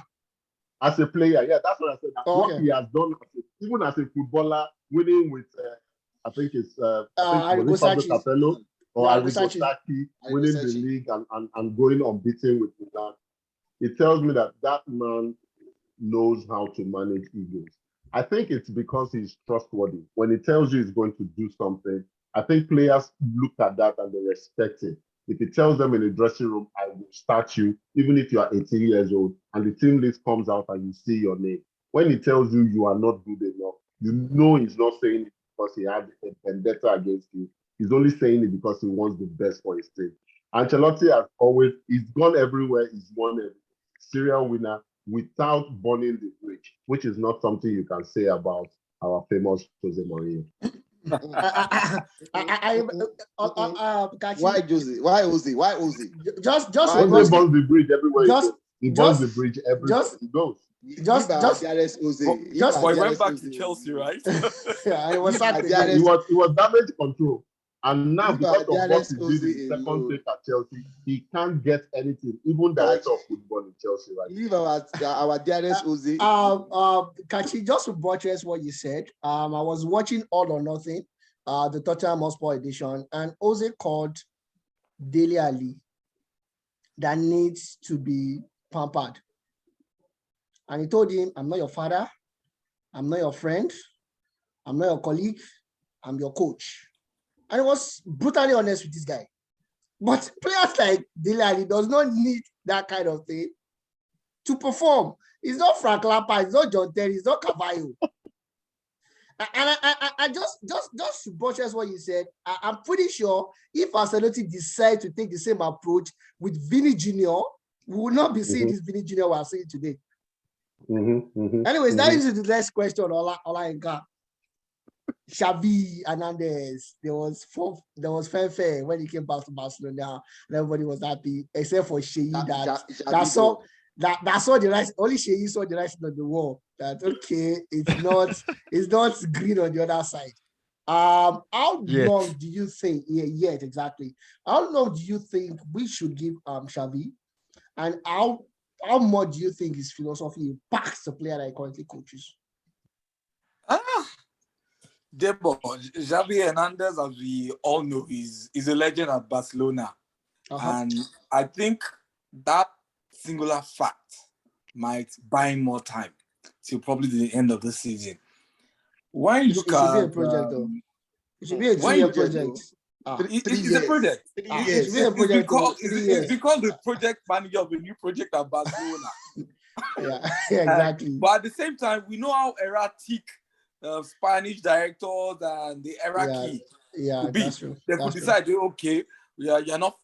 As a player, yeah, that's what I said. What he has done, even as a footballer, winning with, I think it's Fabio Capello or Arrigo Sacchi, winning the league and going unbeaten with Milan. It tells me that man knows how to manage egos. I think it's because he's trustworthy. When he tells you he's going to do something, I think players look at that and they respect it. If he tells them in the dressing room, I will start you, even if you are 18 years old, and the team list comes out and you see your name. When he tells you you are not good enough, you know he's not saying it because he had a vendetta against you. He's only saying it because he wants the best for his team. Ancelotti has always, he's gone everywhere, he's won a serial winner without burning the bridge, which is not something you can say about our famous Jose Mourinho. Why Jose? Why Jose? Why Jose? Just Jose burns the bridge everywhere he burns the bridge everywhere he goes. He went back to Chelsea, right? Yeah, it was he was damage control. And now, Leave because our of what dearest he did Ozil in the second alone. take at Chelsea, he can't get anything, even director of football in Chelsea right Leave our dearest Ozil. Kachi, just to buttress what you said, I was watching All or Nothing, the Tottenham Hotspur edition, and Ozil called Dele Alli that needs to be pampered. And he told him, I'm not your father, I'm not your friend, I'm not your colleague, I'm your coach. And he was brutally honest with this guy. But players like Dele Alli does not need that kind of thing to perform. It's not Frank Lampard, it's not John Terry, it's not Carvalho. And I just to buttress what you said, I'm pretty sure if Ancelotti decide to take the same approach with Vini Jr., we will not be seeing this Vini Jr. we are seeing today. Anyways, that is the next question, Ola Inka. Xavi Hernandez, there was fanfare when he came back to Barcelona, and everybody was happy, except for Sheyi that saw the right. Only Sheyi saw the writing on the wall. That okay, it's not green on the other side. How long do you think? Yet exactly. How long do you think we should give Xavi, and how much do you think his philosophy impacts the player that he currently coaches? Debo, Xavi Hernandez, as we all know, is a legend at Barcelona. And I think that singular fact might buy him more time till probably the end of the season. When you look it should be a project, though. It should be a 2-year project. It's a project. It's because the project manager of a new project at Barcelona. Yeah, exactly. But at the same time, we know how erratic Spanish directors and the hierarchy could be. That's true. They could decide, okay, you're not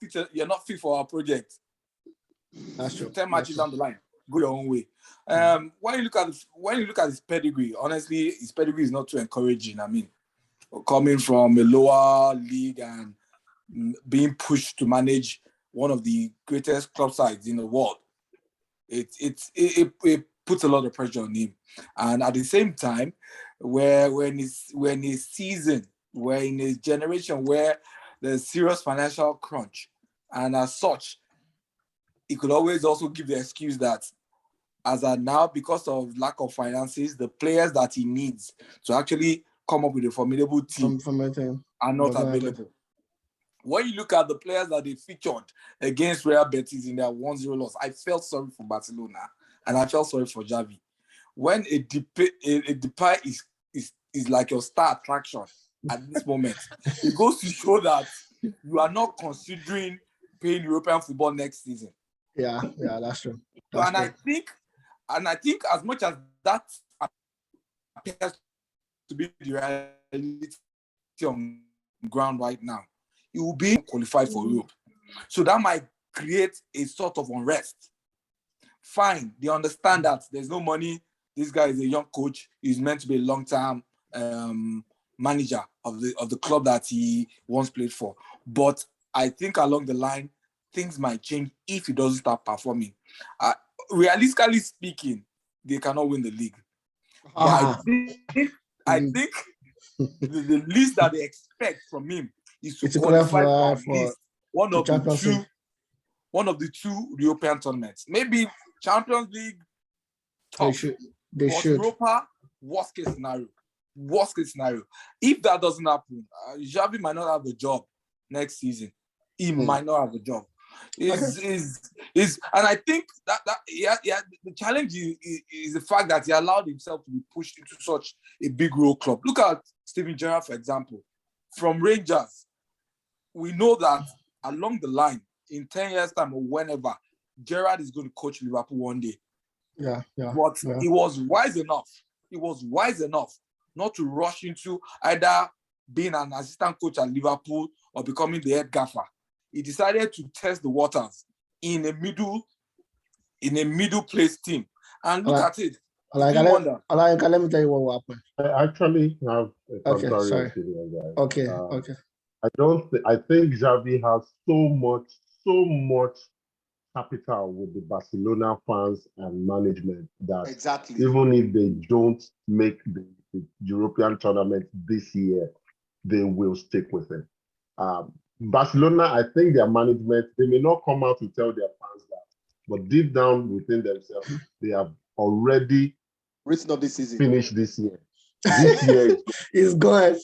fit for our project. That's true. 10 matches down the line, go your own way. When you look at his pedigree, honestly, his pedigree is not too encouraging. I mean, coming from a lower league and being pushed to manage one of the greatest club sides in the world, it puts a lot of pressure on him. And at the same time, when his season, we're in a generation where there's serious financial crunch, and as such, he could always also give the excuse that as of now, because of lack of finances, the players that he needs to actually come up with a formidable team are not available. When you look at the players that they featured against Real Betis in their 1-0 loss, I felt sorry for Barcelona and I felt sorry for Xavi. When a Depay is like your star attraction at this moment, it goes to show that you are not considering playing European football next season. Yeah, that's true. I think as much as that appears to be the reality on ground right now, it will be qualified for Europe. So that might create a sort of unrest. Fine, they understand that there's no money. This guy is a young coach. He's meant to be a long-term manager of the club that he once played for. But I think along the line, things might change if he doesn't start performing. Realistically speaking, they cannot win the league. But I think the least that they expect from him is to qualify for at least one of the two European tournaments. Maybe Champions League, top. They should. Europa, worst case scenario. If that doesn't happen, Xavi might not have a job next season. He might not have a job. And I think that the challenge is the fact that he allowed himself to be pushed into such a big role club. Look at Steven Gerrard, for example, from Rangers. We know that along the line, in 10 years' time or whenever, Gerrard is going to coach Liverpool one day. But he was wise enough not to rush into either being an assistant coach at Liverpool or becoming the head gaffer. He decided to test the waters in a middle place team. And look at it. Let me tell you what happened. I actually have a contrary opinion, guys. Okay. I think Xavi has so much capital with the Barcelona fans and management that even if they don't make the European tournament this year, they will stick with him. Barcelona, I think their management, they may not come out to tell their fans that, but deep down within themselves, they have already written up this season. finished this year. This year It's gone.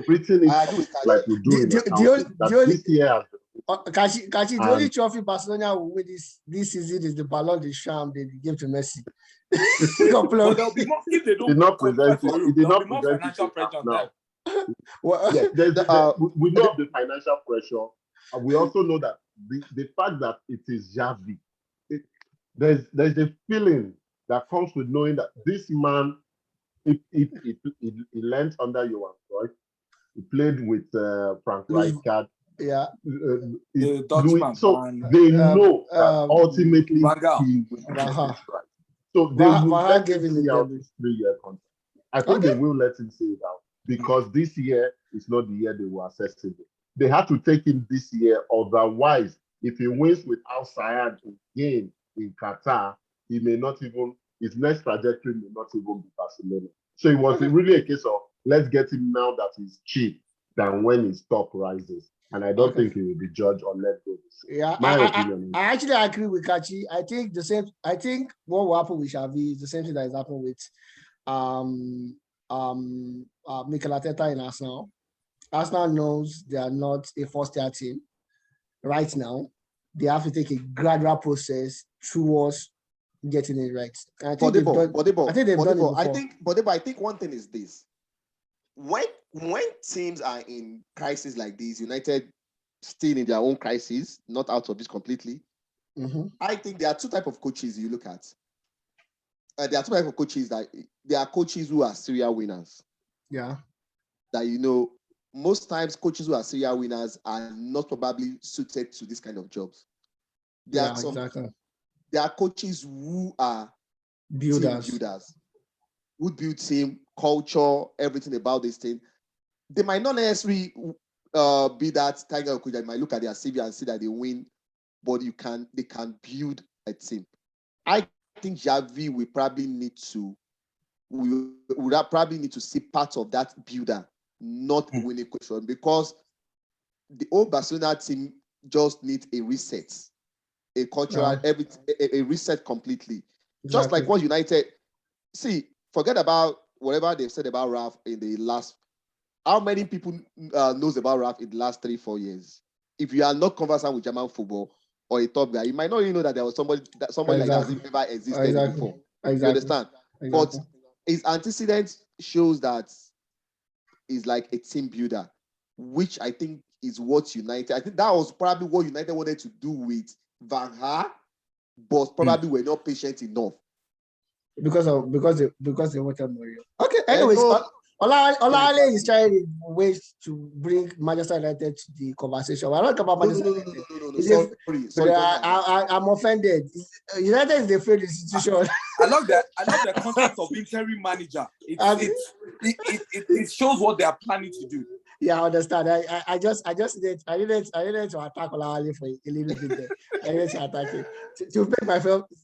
written it I agree with Kachi. like we do in The accounting, that only- this year has Kachi, the And- only trophy Barcelona will win this season is the Ballon de Champ they gave to Messi. Couple But of- there'll be more if they don't did not qualify present for it. Europe, He did there'll not be more present financial it pressure on now. them. Well, Yes, we know of the financial pressure. And we Mm-hmm. also know that the fact that it is Xavi, there's a feeling that comes with knowing that this man, he learned under Johan Cruyff. He played with Frank Louis- Rijkaard. yeah. The Dutchman, So Van- they know that ultimately Van Gaal. he will get Van Gaal. this right. So they Van will Gaal let gave him him the see out debut. his 3-year contract. I think they will let him see it out because this year is not the year they will assess him. They have to take him this year, otherwise, if he wins with Al Sadd again in Qatar, he may not even, his next trajectory may not even be Barcelona. So it was really a case of let's get him now that he's cheap than when his stock rises. And I don't think he will be judged or let go. Yeah, My opinion. I actually agree with Kachi. I think what will happen with Xavi is the same thing that is happening with Mikel Arteta in Arsenal. Arsenal knows they are not a first-tier team right now. They have to take a gradual process towards getting it right. And I think they've done it before. I think one thing is this: when teams are in crisis like this, United still in their own crisis, not out of this completely. Mhm. I think there are two types of coaches you look at. There are two types of coaches that there are coaches who are serial winners. Yeah. That most times coaches who are serial winners are not probably suited to this kind of jobs. Exactly. There are coaches who are Builders. team builders, who build team culture, everything about this thing. They might not necessarily be that kind of coach that might look at their CV and see that they win, but they can build a team. I think Xavi will probably need to see part of that builder, not winning question, because the old Barcelona team just needs a reset, a cultural, a reset completely. Exactly. Just like what United, forget about whatever they've said about Ralph in the last, how many people knows about Ralph in the last 3-4 years? If you are not conversant with German football or a top guy, you might not even know that there was somebody like that has ever existed before. You understand? Exactly. But his antecedent shows that he's like a team builder, which I think is what United, I think that was probably what United wanted to do with Van Gaal, but probably were not patient enough. Because they wanted Mourinho. Okay, anyways, Olale is trying ways to bring Manchester United to the conversation. We're not talking about Manchester United. Sorry. I'm offended. United is the failed institution. I love the concept of interim manager. It shows what they are planning to do. Yeah, I understand. I needed to attack Olale for a little bit there. I needed to attack him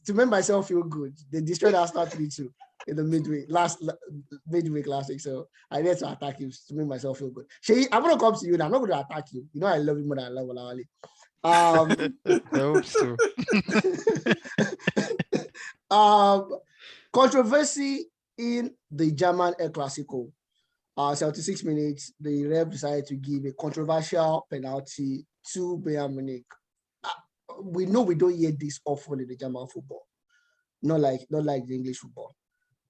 to make myself feel good. They destroyed Arsenal 3-2 in the midweek last week. So I needed to attack him to make myself feel good. Shay, I'm gonna come to you now. I'm not going to attack you. You know I love you more than I love Olale. I hope so. Controversy in the German El Clasico. 76 minutes, the ref decided to give a controversial penalty to Bayern Munich. We know we don't hear this often in the German football, not like the English football.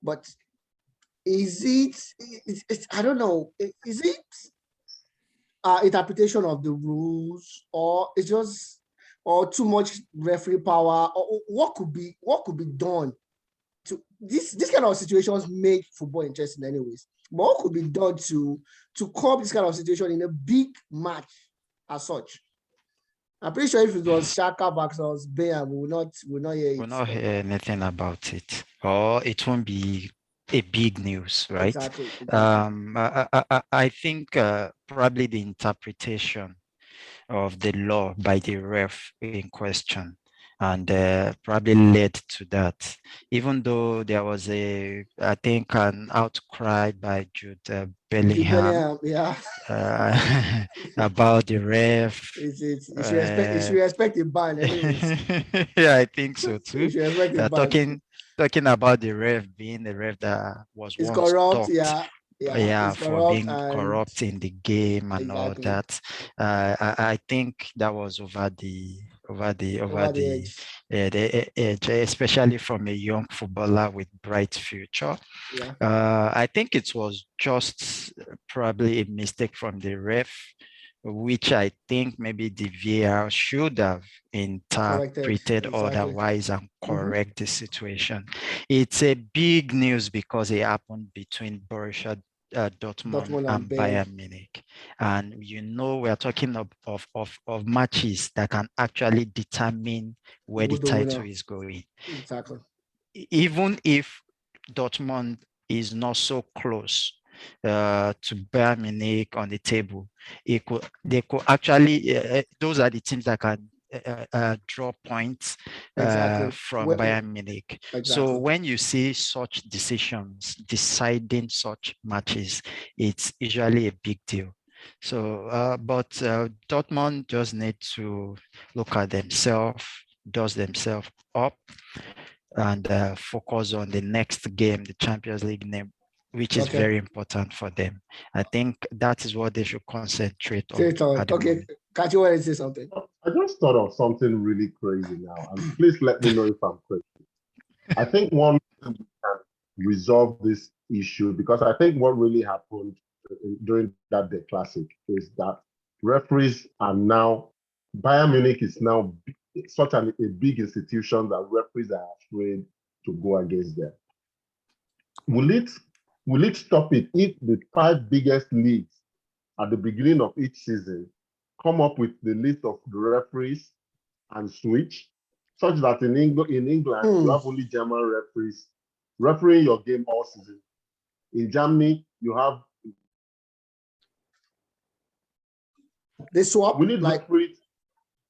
But is it? I don't know. Is it interpretation of the rules, or it's just, or too much referee power, or what could be done to this kind of situations make football interesting, anyways? But what could be done to curb this kind of situation in a big match as such? I'm pretty sure if it was Shaka versus Bayern, we will not hear it. We'll not hear anything about it, or it won't be a big news, right? Exactly. I think probably the interpretation of the law by the ref in question and probably led to that. Even though there was I think, an outcry by Jude Bellingham Yeah. about the ref. It should respect the ban, anyways. Yeah, I think so too. It should respect the ban. Talking about the ref being the ref that was It's once corrupt, docked, it's for corrupt being and corrupt in the game and all exactly that. I think that was over over the edge. the edge, especially from a young footballer with bright future. Yeah. I think it was just probably a mistake from the ref, which I think maybe the VAR should have Corrected. interpreted Exactly. otherwise and Mhm. correct the situation. It's a big news because it happened between Borussia Dortmund Dortmund and and Bayern. Bayern Munich. And we're talking of matches that can actually determine where the Who's the title winner? is going. Exactly. Even if Dortmund is not so close to Bayern Munich on the table, they could actually, those are the teams that can draw points Exactly. from Bayern Munich. So Exactly. when you see such decisions, deciding such matches, it's usually a big deal. So, but Dortmund just need to look at themselves, dust themselves up, and focus on the next game, the Champions League name, which is Okay. very important for them. I think that is what they should concentrate on at the Okay. moment. Kachi, want to say something? I just thought of something really crazy now, and please let me know if I'm crazy. I think one thing we can resolve this issue, because I think what really happened during that day classic is that referees are now, Bayern Munich is now such a big institution that referees are afraid to go against them. Will it stop it if the 5 biggest leagues at the beginning of each season come up with the list of the referees and switch, such that in England you have only German referees refereeing your game all season. In Germany, you have They swap we need like referees.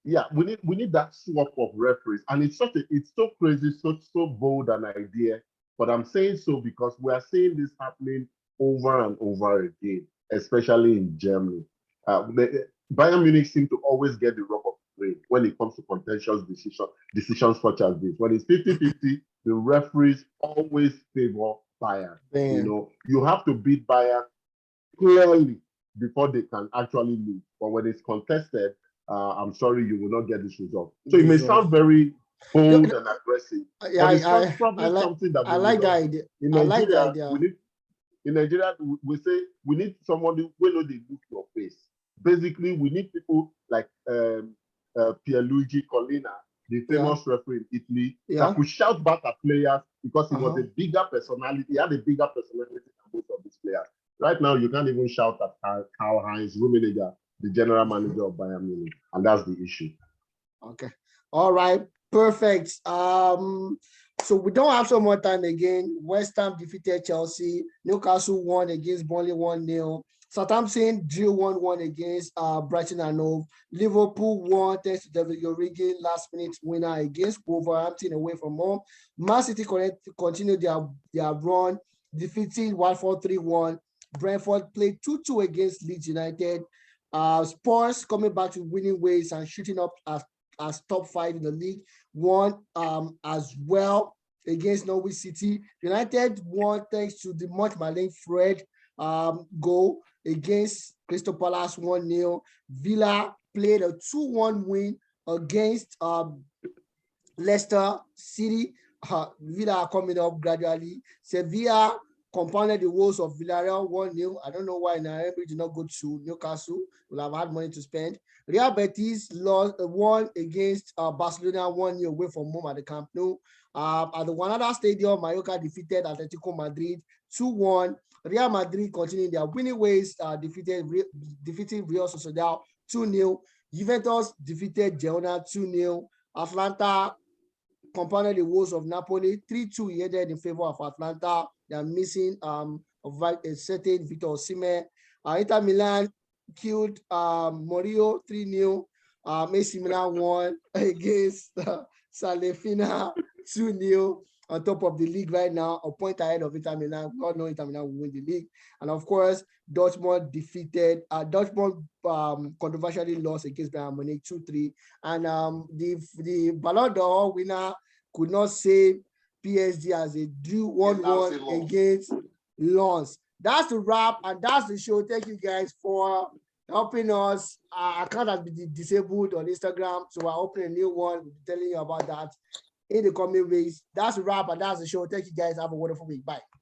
Yeah, we need that swap of referees, and it's so crazy, so bold an idea. But I'm saying so because we are seeing this happening over and over again, especially in Germany. Bayern Munich seem to always get the rub of the grade when it comes to contentious decisions such as this. When it's 50-50, the referees always favor Bayern. You know, you have to beat Bayern clearly before they can actually lose. But when it's contested, I'm sorry, you will not get this result. So it may sound very bold and aggressive, but it's probably something that I will like that resolve. idea. In I like the Nigeria, idea. in Nigeria, we say we need somebody who know they look your face. Basically, we need people like Pierluigi Collina, the famous referee in Italy, that could shout back at players because he was a bigger personality. He had a bigger personality than most of these players. Right now, you can't even shout at Karl-Heinz Rummenigge, the general manager of Bayern Munich, and that's the issue. Okay. All right. Perfect. So we don't have so much time again. West Ham defeated Chelsea. Newcastle won against Burnley 1-0. Southampton drew 1-1 against Brighton and Hove. Liverpool won thanks to David Origi last-minute winner against Wolverhampton away from home. Man City continued their run, defeating Watford 3-1. Brentford played 2-2 against Leeds United. Spurs coming back to winning ways and shooting up as top 5 in the league, won as well against Norwich City. United won thanks to the much maligned Fred goal against Crystal Palace 1-0. Villa played a 2-1 win against Leicester City. Villa are coming up gradually. Sevilla compounded the woes of Villarreal 1-0. I don't know why Nareem did not go to Newcastle. Will have had money to spend. Real Betis won against Barcelona 1-0 away from home at the Camp Nou. At the Wanda Stadium, Mallorca defeated Atletico Madrid 2-1. Real Madrid continuing their winning ways, defeating Real Sociedad 2-0. Juventus defeated Girona 2-0. Atlanta compounded the woes of Napoli 3-2 headed in favor of Atlanta. They are missing a certain Victor Osimhen. Inter Milan killed Morio 3-0. AC Milan won against Salefina 2-0 on top of the league right now, a point ahead of Inter Milan. We all know Inter Milan will win the league. And of course, Dortmund controversially lost against Bayern Munich 2-3. And the Ballon d'Or winner could not save PSG as they drew 1-1 against Lens. That's the wrap, and that's the show. Thank you guys for helping us. Our account has been disabled on Instagram, so we're opening a new one. We'll be telling you about that in the coming weeks. That's the wrap, and that's the show. Thank you guys. Have a wonderful week. Bye.